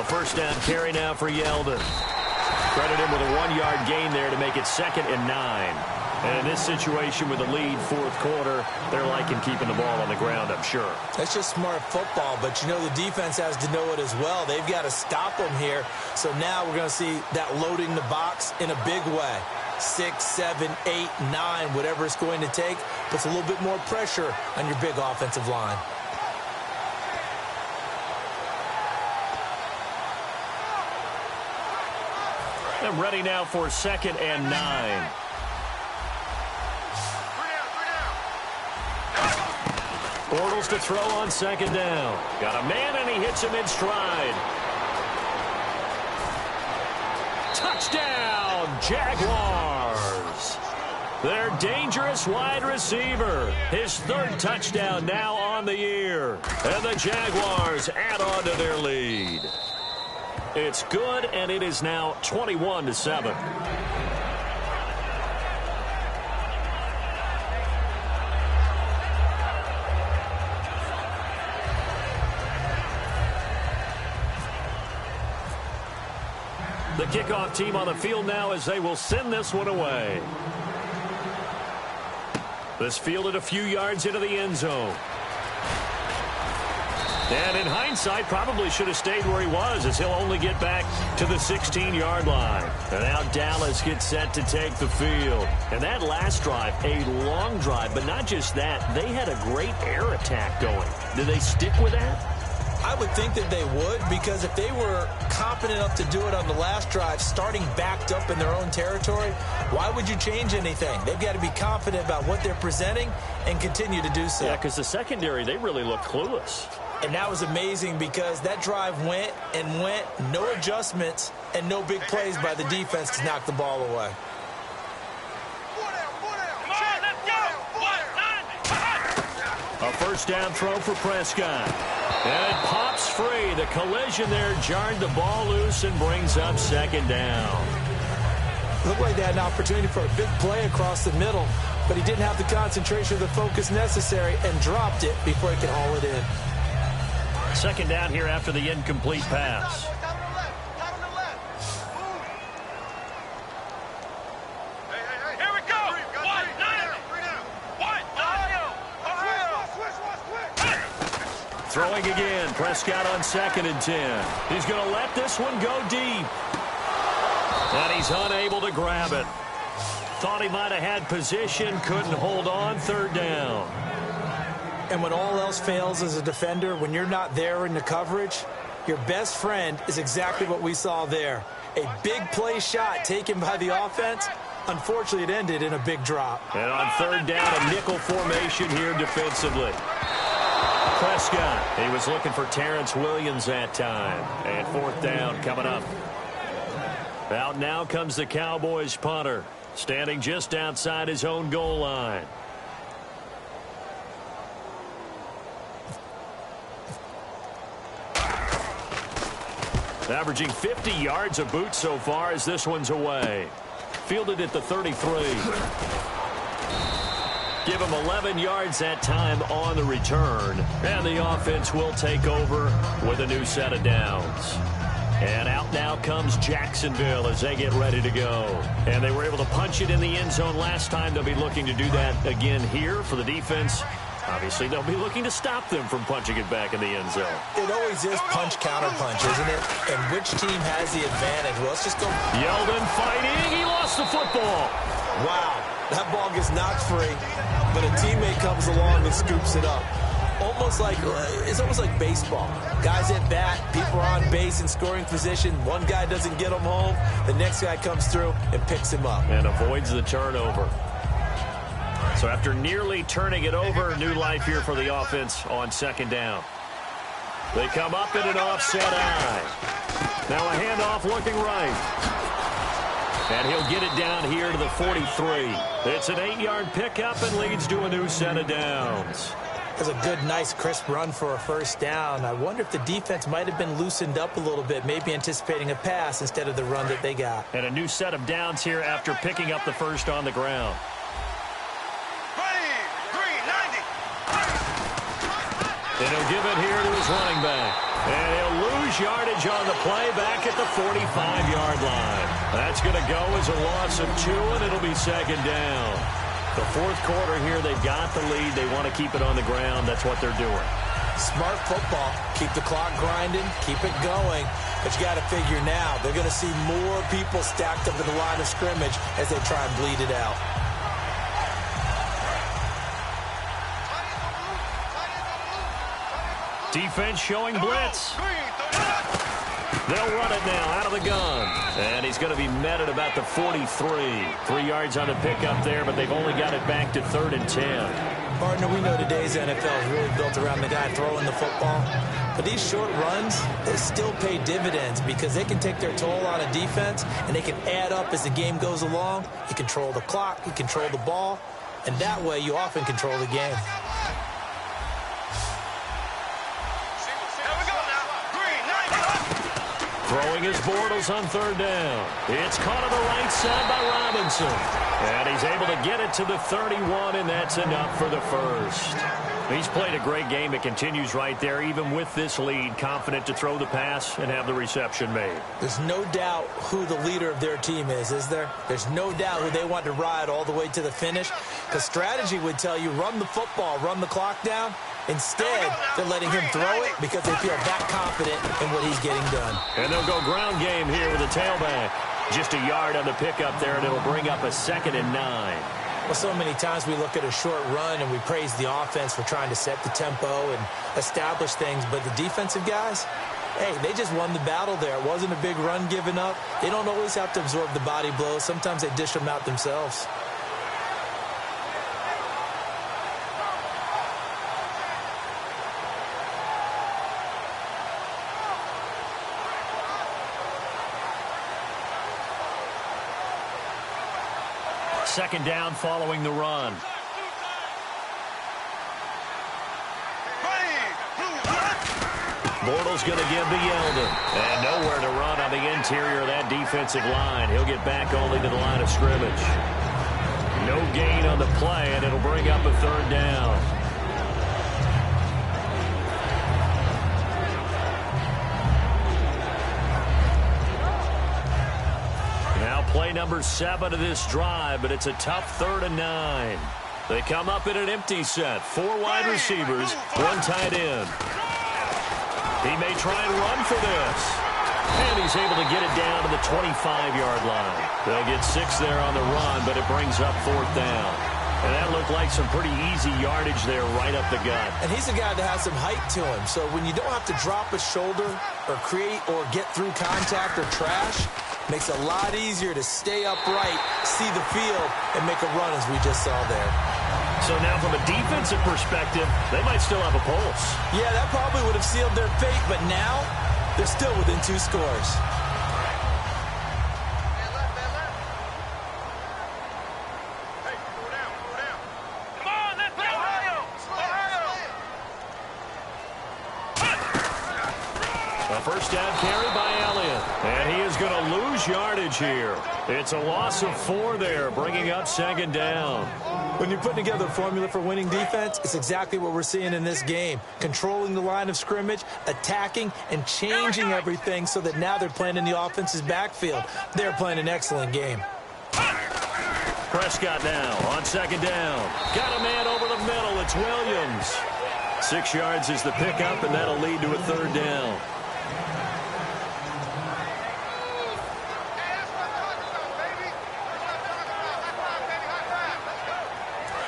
First down carry now for Yeldon. Credit him with a 1-yard gain there to make it 2nd and 9. And in this situation with the lead, 4th quarter, they're liking keeping the ball on the ground, I'm sure.
That's just smart football, but you know the defense has to know it as well. They've got to stop them here. So now we're going to see that loading the box in a big way. 6, 7, 8, 9, whatever it's going to take, puts a little bit more pressure on your big offensive line.
I'm ready now for 2nd and 9. Bortles to throw on 2nd down. Got a man, and he hits him in stride. Touchdown, Jaguars. Their dangerous wide receiver. His 3rd touchdown now on the year. And the Jaguars add on to their lead. It's good, and it is now 21-7. The kickoff team on the field now as they will send this one away. This fielded a few yards into the end zone. And in hindsight, probably should have stayed where he was, as he'll only get back to the 16-yard line. And now Dallas gets set to take the field. And that last drive, a long drive, but not just that. They had a great air attack going. Do they stick with that?
I would think that they would, because if they were confident enough to do it on the last drive, starting backed up in their own territory, why would you change anything? They've got to be confident about what they're presenting and continue to do so.
Yeah, because the secondary, they really looked clueless.
And that was amazing because that drive went and went, no adjustments, and no big plays by the defense to knock the ball away.
A first down throw for Prescott. And it pops free. The collision there jarred the ball loose and brings up 2nd down.
Looked like they had an opportunity for a big play across the middle, but he didn't have the concentration or the focus necessary and dropped it before he could haul it in.
2nd down here after the incomplete pass.
Here we go.
Throwing again. Prescott on 2nd and 10. He's going to let this one go deep. And he's unable to grab it. Thought he might have had position. Couldn't hold on. 3rd down.
And when all else fails as a defender, when you're not there in the coverage, your best friend is exactly what we saw there. A big play shot taken by the offense. Unfortunately, it ended in a big drop.
And on 3rd down, a nickel formation here defensively. Prescott, he was looking for Terrence Williams that time. And 4th down coming up. Out now comes the Cowboys punter. standing just outside his own goal line. Averaging 50 yards a boot so far as this one's away. Fielded at the 33. Give him 11 yards that time on the return. And the offense will take over with a new set of downs. And out now comes Jacksonville as they get ready to go. And they were able to punch it in the end zone last time. They'll be looking to do that again here for the defense. Obviously, they'll be looking to stop them from punching it back in the end zone.
It always is punch-counter-punch, isn't it? And which team has the advantage? Well, let's just go.
Yeldon fighting. He lost the football.
Wow, that ball gets knocked free, but a teammate comes along and scoops it up. It's almost like baseball. Guys at bat, people are on base in scoring position. One guy doesn't get him home. The next guy comes through and picks him up.
And avoids the turnover. So after nearly turning it over, new life here for the offense on second down. They come up in an offset eye. Now a handoff looking right. And he'll get it down here to the 43. It's an 8-yard pickup and leads to a new set of downs.
That's a good, nice, crisp run for a first down. I wonder if the defense might have been loosened up a little bit, maybe anticipating a pass instead of the run that they got.
And a new set of downs here after picking up the first on the ground. And he'll give it here to his running back. And he'll lose yardage on the play back at the 45-yard line. That's going to go as a loss of 2, and it'll be second down. The fourth quarter here, they've got the lead. They want to keep it on the ground. That's what they're doing.
Smart football. Keep the clock grinding. Keep it going. But you got to figure now, they're going to see more people stacked up in the line of scrimmage as they try and bleed it out.
Defense showing blitz. They'll run it now out of the gun. And he's going to be met at about the 43. 3 yards on the pickup there, but they've only got it back to 3rd and 10.
Partner, we know today's NFL is really built around the guy throwing the football. But these short runs, they still pay dividends because they can take their toll on a defense and they can add up as the game goes along. You control the clock, you control the ball, and that way you often control the game.
Throwing his Bortles on 3rd down. It's caught on the right side by Robinson. And he's able to get it to the 31, and that's enough for the first. He's played a great game. It continues right there, even with this lead, confident to throw the pass and have the reception made.
There's no doubt who the leader of their team is there? There's no doubt who they want to ride all the way to the finish. Because strategy would tell you, run the football, run the clock down. Instead, they're letting him throw it because they feel that confident in what he's getting done.
And they'll go ground game here with a tailback. Just a yard on the pickup there, and it'll bring up a 2nd and 9.
Well, so many times we look at a short run and we praise the offense for trying to set the tempo and establish things. But the defensive guys, hey, they just won the battle there. It wasn't a big run given up. They don't always have to absorb the body blows. Sometimes they dish them out themselves.
Second down following the run. Bortles going to give to Yeldon. And nowhere to run on the interior of that defensive line. He'll get back only to the line of scrimmage. No gain on the play, and it'll bring up a 3rd down. Play number 7 of this drive, but it's a tough 3rd and 9. They come up in an empty set. 4 wide receivers, 1 tight end. He may try and run for this. And he's able to get it down to the 25-yard line. They'll get 6 there on the run, but it brings up 4th down. And that looked like some pretty easy yardage there right up the gut.
And he's a guy that has some height to him. So when you don't have to drop a shoulder or create or get through contact or trash, makes it a lot easier to stay upright, see the field, and make a run as we just saw there.
So now from a defensive perspective, they might still have a pulse.
Yeah, that probably would have sealed their fate, but now they're still within 2 scores.
A first down carry by Elliott. And he is going to lose yardage here. It's a loss of 4 there, bringing up second down.
When you're putting together a formula for winning defense, it's exactly what we're seeing in this game. Controlling the line of scrimmage, attacking, and changing everything so that now they're playing in the offense's backfield. They're playing an excellent game.
Prescott now on second down. Got a man over the middle. It's Williams. 6 yards is the pickup, and that'll lead to a third down.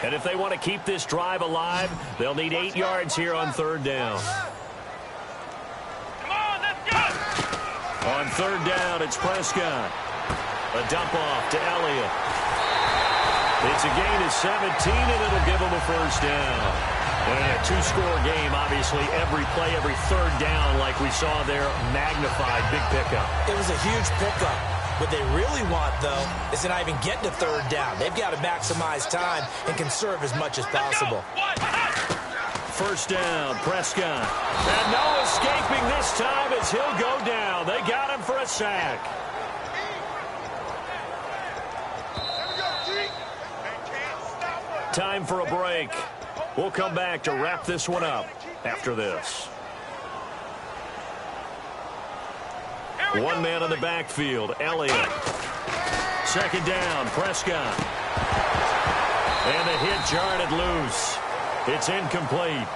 And if they want to keep this drive alive, they'll need 8 yards here on third down.
Come on, let's go!
On third down, it's Prescott. A dump off to Elliott. It's a gain of 17, and it'll give them a first down. And a 2-score game, obviously, every play, every third down, like we saw there, magnified, big pickup.
It was a huge pickup. What they really want, though, is to not even get to third down. They've got to maximize time and conserve as much as possible.
First down, Prescott. And no escaping this time as he'll go down. They got him for a sack. Time for a break. We'll come back to wrap this one up after this. One man in the backfield, Elliott. Second down, Prescott. And the hit jarred it loose. It's incomplete.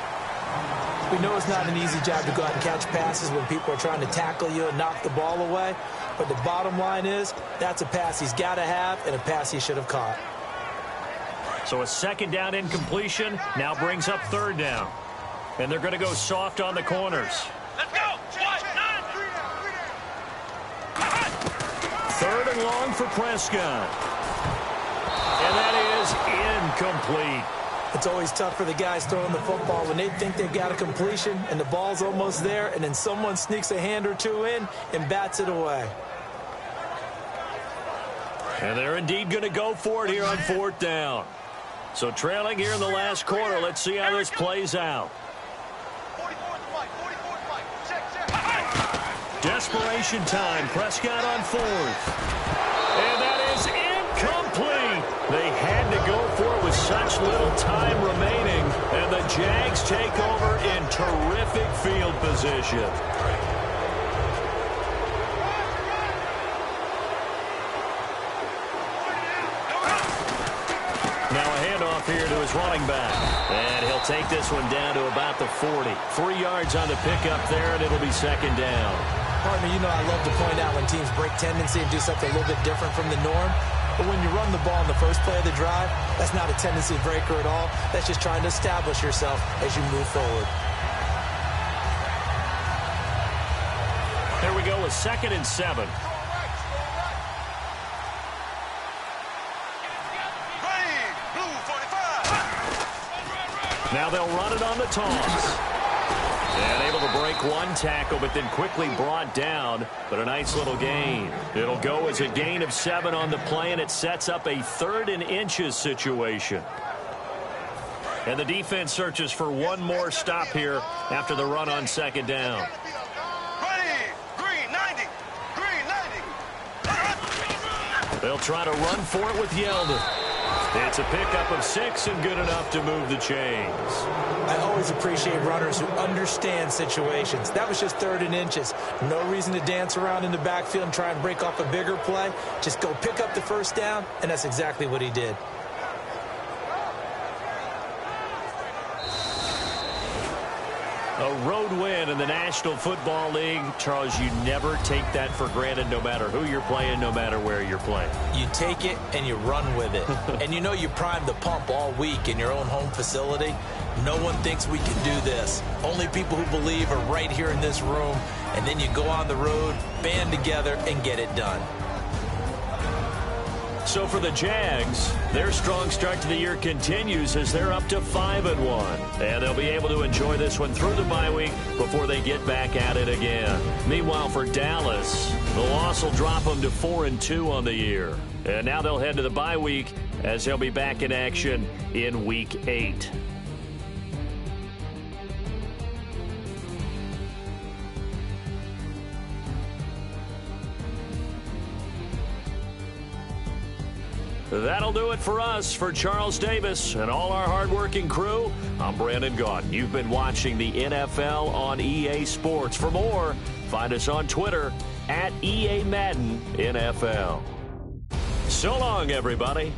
We know it's not an easy job to go out and catch passes when people are trying to tackle you and knock the ball away. But the bottom line is, that's a pass he's got to have and a pass he should have caught.
So a second down incompletion now brings up third down. And they're going to go soft on the corners.
Let's go!
Third and long for Prescott. And that is incomplete.
It's always tough for the guys throwing the football when they think they've got a completion and the ball's almost there, and then someone sneaks a hand or two in and bats it away.
And they're indeed going to go for it here on fourth down. So trailing here in the last quarter, let's see how this plays out. Desperation time. Prescott on fourth. And that is incomplete. They had to go for it with such little time remaining. And the Jags take over in terrific field position. Now a handoff here to his running back. And he'll take this one down to about the 40. 3 yards on the pickup there, and it'll be second down.
Partner, you know I love to point out when teams break tendency and do something a little bit different from the norm. But when you run the ball in the first play of the drive, that's not a tendency breaker at all. That's just trying to establish yourself as you move forward.
There we go with 2nd and 7. Now they'll run it on the toss. And able to break one tackle, but then quickly brought down. But a nice little gain. It'll go as a gain of 7 on the play, and it sets up a 3rd and inches situation. And the defense searches for one more stop here after the run on second down. They'll try to run for it with Yeldon. It's a pickup of 6 and good enough to move the chains.
I always appreciate runners who understand situations. That was just 3rd and inches. No reason to dance around in the backfield and try and break off a bigger play. Just go pick up the first down, and that's exactly what he did.
A road win in the National Football League. Charles, you never take that for granted no matter who you're playing, no matter where you're playing.
You take it and you run with it. And you know you primed the pump all week in your own home facility. No one thinks we can do this. Only people who believe are right here in this room. And then you go on the road, band together, and get it done.
So for the Jags, their strong start to the year continues as they're up to 5-1. And they'll be able to enjoy this one through the bye week before they get back at it again. Meanwhile, for Dallas, the loss will drop them to 4-2 on the year. And now they'll head to the bye week as they'll be back in action in Week 8. That'll do it for us. For Charles Davis and all our hardworking crew, I'm Brandon Gaudin. You've been watching the NFL on EA Sports. For more, find us on Twitter at EA Madden NFL. So long, everybody.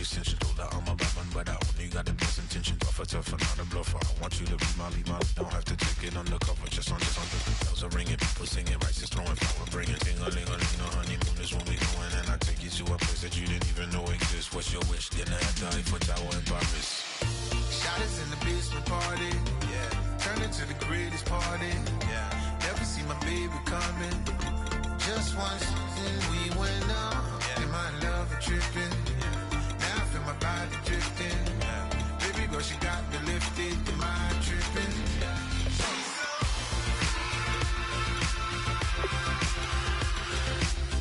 Extension, told her I'm a bad man, but I only got the best intention. tougher, not a bluffer. I want you to be my lead, don't have to take it undercover. Just under the bells are ringing, people singing, rice is throwing flower, bringing ding-a-ling-a-ling. The honeymoon is when we going, and I take you to a place that you didn't even know exists. What's your wish? Dinner at the Eiffel Tower in Paris.
Shot us in the basement party, yeah. Turn into the greatest party, yeah. Never see my baby coming. Just once, then we went up, yeah. And my love a tripping, yeah. Now I feel my body drifting, yeah. Baby girl, she got me lifted, the mind tripping, yeah.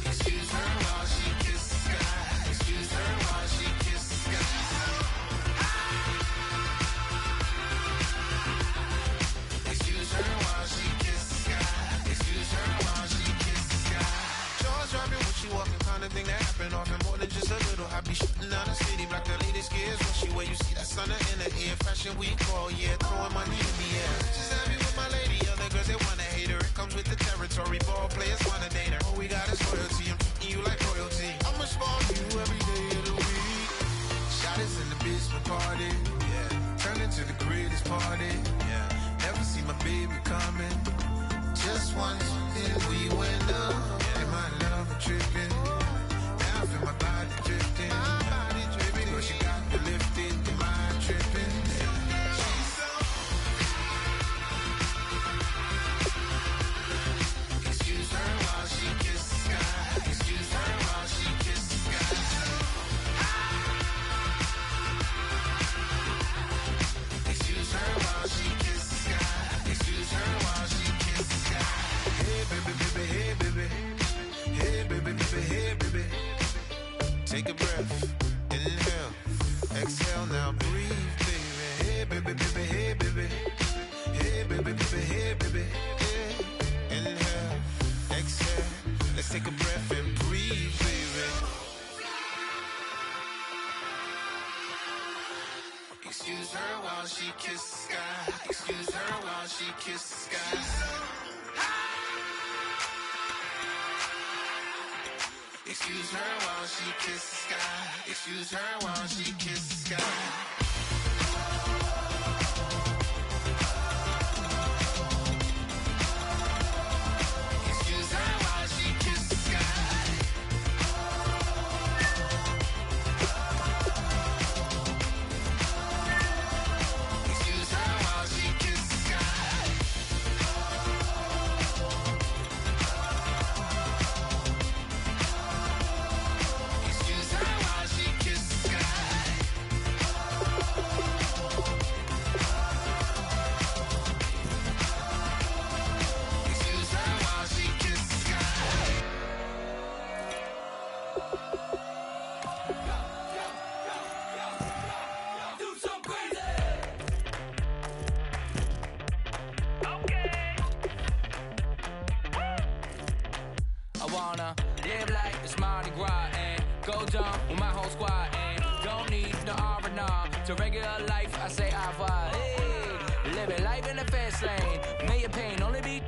Excuse her while she kiss the sky. Excuse her while she kiss the sky. Excuse her while she kiss the sky. Excuse her while she kiss the sky. Jaws dropping when she walking, kind of thing that happen often. More than just a little. I be shooting down the city, black the latest gears. When she wear, you see that sun in the air. Fashion week all year, throwing money in the air. She's happy with my lady. Other girls they wanna hate her. It comes with the territory. Ball players wanna date her. All we got is loyalty. I'm treating you like royalty. I'ma spoil you every day of the week. Shot us in the basement party, yeah. Turn into the greatest party, yeah. Never see my baby coming. Just once, then we went up, yeah. And my love a tripping. Now I feel my body drifting. Baby girl, she got me lifted, the mind tripping. Excuse her while she kiss the sky. Excuse her while she kiss the sky. Excuse her while she kiss the sky. Excuse her while she kiss the sky. Hey baby, baby, hey baby. Hey baby, baby, hey baby. Take a breath, inhale, exhale, now breathe, baby. Hey baby, baby, hey baby. Hey baby, baby, hey baby. Hey. Inhale, exhale, let's take a breath and breathe, baby. Excuse her while she kiss the sky. Excuse her while she kiss the sky. Excuse her while she kiss the sky. Excuse her while she kiss the sky. Excuse her while she kiss the sky. Excuse her while she kiss the sky. Excuse her while she kiss the sky. Excuse her while she kiss the sky. Do some crazy.
I wanna live like it's Mardi Gras and go dumb with my whole squad and don't need no R&R to regular life. I say au revoir. Hey, living life in the fast lane. May your pain only be.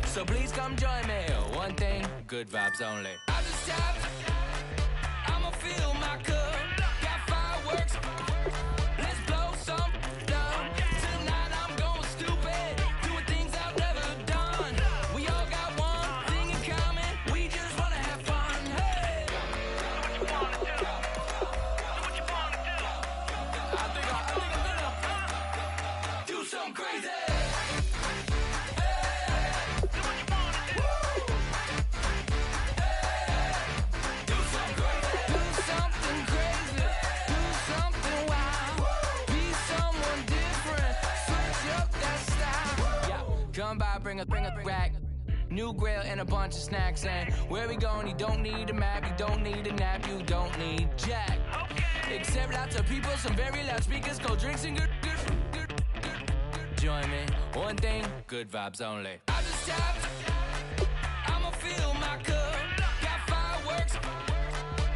So please come join me. One thing, good vibes only. I just tapped. I'ma fill my cup. Got fireworks. Let's blow some dumb. Tonight I'm going stupid. Doing things I've never done. We all got one thing in common. We just wanna have fun. Hey. Do what you wanna do. Do what you wanna do. I think I'm gonna do something crazy. Come by, bring a rack. New grill and a bunch of snacks. And where we going, you don't need a map. You don't need a nap. You don't need jack. Except lots of people, some very loud speakers. Cold drinks and good. Join me. One thing, good vibes only. I just tapped. I'ma fill my cup. Got fireworks.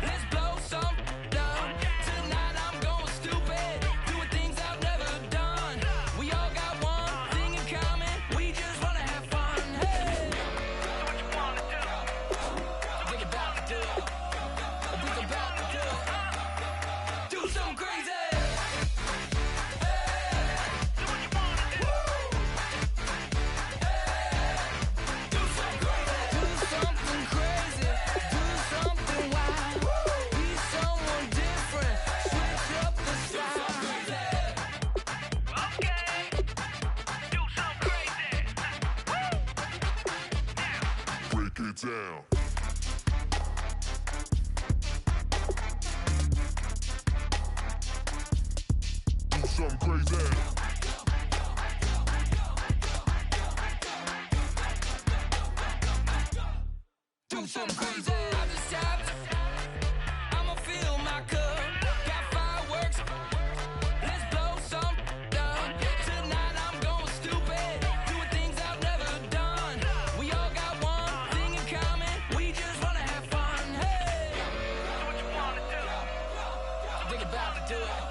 Let's blow some dumb. Tonight I'm going stupid. Doing things I've never done. We all got one thing in common. We just wanna have fun. Hey. Do what you wanna do. We about to do it. We about to do it. Do something crazy.
something crazy.
Do something crazy. I just tapped. I'ma fill my cup. Got fireworks. Let's blow some up. Tonight I'm going stupid. Doing things I've never done. We all got one thing in common. We just wanna have fun. Hey! Do what you wanna do. Think about to do it.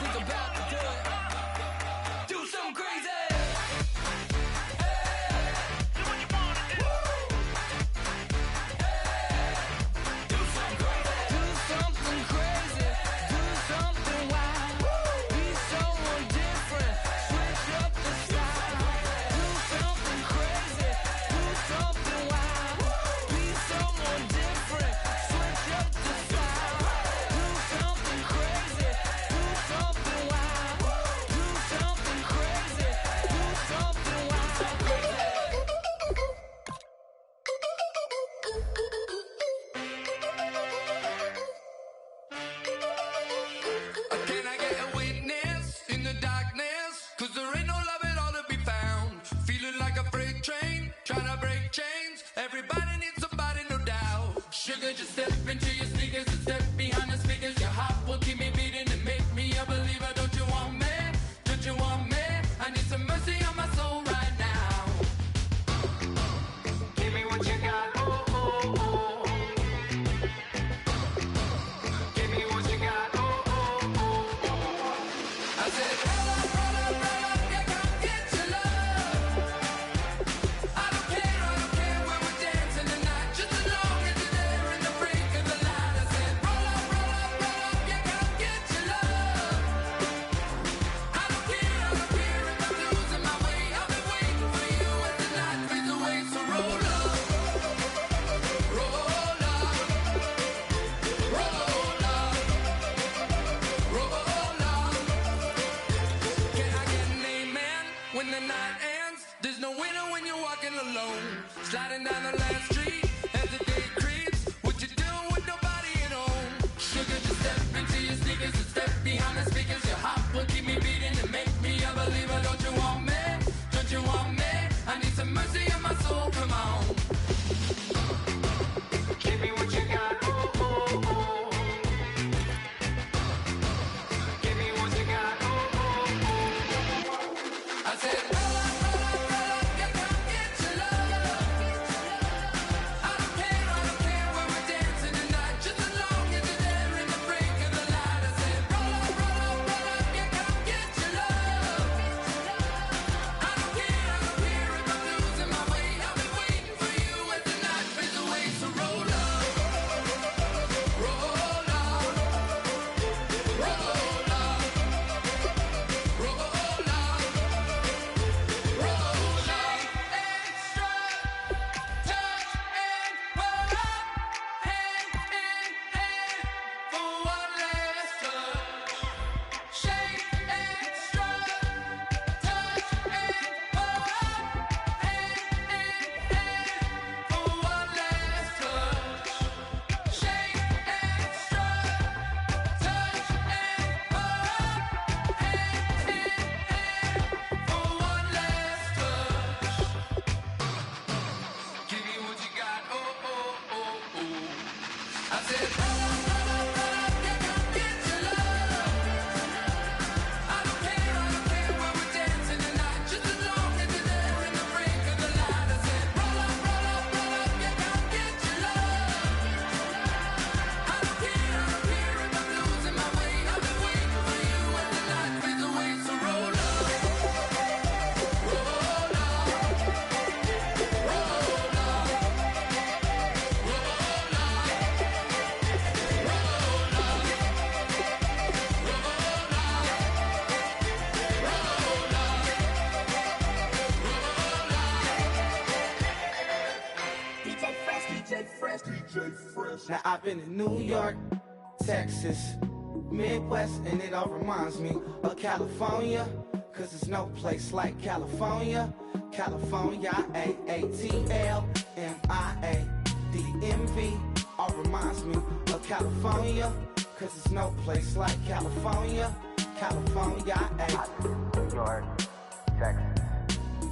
Think about to do it. Do something crazy. Just step into your sneakers and step behind the speakers. Your heart will keep me beating and make me a believer. Don't you want me? Don't you want me? I need some mercy on my soul right now. Give me what you got. Oh, oh, oh. Give me what you got. Oh, oh, oh, oh. I said, roll up, roll up, roll up. Yeah, come get your love. I don't care when we're dancing tonight. Just as long as you're there in the break of the light. I said, roll up, roll up, roll up. Yeah, come get your love. I don't care if I'm losing my way. I've been waiting for you as the night fades away. So roll up, roll up, roll up, roll up. Can I get an amen when the night ends? There's no winner when you're walking alone. Sliding down the last street as the day creeps. What you doing with nobody at home? Sugar, just step into your sneakers and step behind the speakers. Your heart will keep me beating and make me a believer. Don't you want me? Don't you want me? I need some mercy on my soul. Come on. Give me what you got. Oh, oh, oh. Give me what you got. Oh, oh, oh. I said, roll up, roll up, roll up. Yeah, come get your love. I don't care when we're dancing tonight. Just as long as you're there in the break of the light. I said, roll up, roll up, roll up. Yeah, come get your love. I don't care if I'm losing my way. I've been waiting for you as the night fades away. So roll up, roll up, roll up, roll up. Extra touch and pull up, hand in hand for one last touch. Shake extra touch and pull up, hand in hand for one last touch. Shake extra touch and pull up, hand in hand for one last touch. Give me what you got. Oh, oh, oh, oh. I said, roll up, roll up, roll up. Yeah, come get your love. I don't care when we're dancing tonight. Just as long as you're there in the break of the light. I said, roll up, roll up, roll up. Yeah, come get your love. I don't care if I'm losing my way. I've been waiting for you as the night fades away. So roll up, roll up, roll up, roll
Now I've been in New York, Texas, Midwest, and it all reminds me of California, cause there's no place like California. California, A-A-T-L-M-I-A-D-M-V, all reminds me of California, cause there's no place like California. California,
New York, Texas,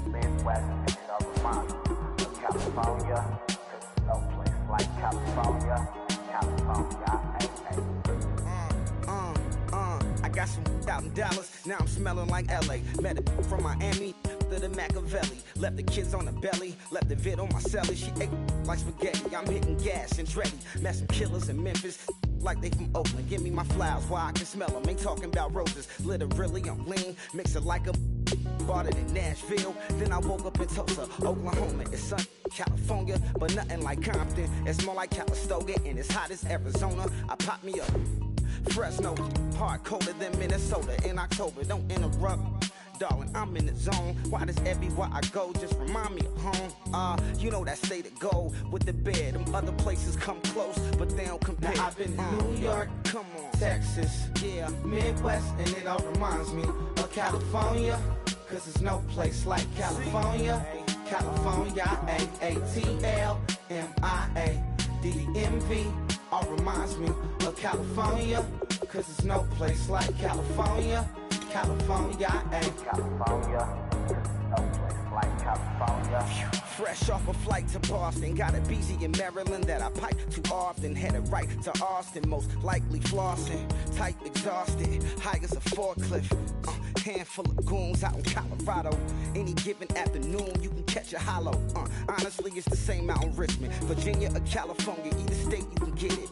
Midwest, and it all reminds me of California. There's no place like California. California,
I got some out in Dallas, now I'm smelling like LA. Met it from Miami to the Machiavelli. Left the kids on the belly, left the vid on my celly. She ate like spaghetti, I'm hitting gas and Dreddy. Met some killers in Memphis, like they from Oakland. Give me my flowers while I can smell them. Ain't talking about roses, literally I'm lean. Mix it like a bought it in Nashville. Then I woke up in Tulsa, Oklahoma. It's sun, California, but nothing like Compton. It's more like Calistoga and it's hot as Arizona. I pop me up Fresno, hard colder than Minnesota in October. Don't interrupt, darling, I'm in the zone. Why does everywhere I go just remind me of home? You know that state of gold with the bed. Them other places come close, but they don't compare.
Now I've been to New York,
come on,
Texas,
yeah,
Midwest, and it all reminds me of California. Cause there's no place like California. California, AATLMIADDMV. All reminds me of California. Cause there's no place like California. California, California. No place like California.
fresh off a flight to Boston. Got a BZ in Maryland that I pipe too often. Headed right to Austin, most likely flossing. Tight, exhausted, high as a forklift. Handful of goons out in Colorado. Any given afternoon, you can catch a hollow. Honestly, it's the same out in Richmond, Virginia or California. Either state, you can get it.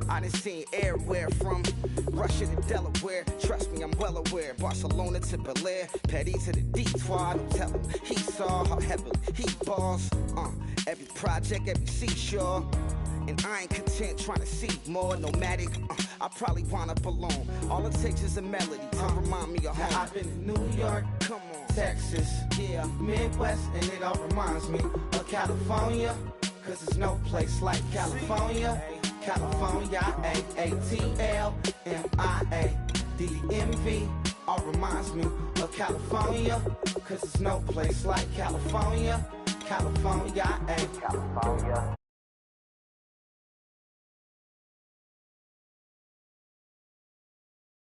I done seen everywhere from Russia to Delaware. Trust me, I'm well aware. Barcelona to Bel Air, Petty to the Detroit. Don't tell him he saw how heavily he balls. Every project, every seashore. And I ain't content trying to see more nomadic. I probably wind up alone. All it takes is a melody to remind me of home.
Now I've been to New York,
come on,
Texas,
yeah,
Midwest, and it all reminds me of California. Cause there's no place like California. California, AATLMIADDMV. All reminds me of California. Cause there's no place like California. California, California.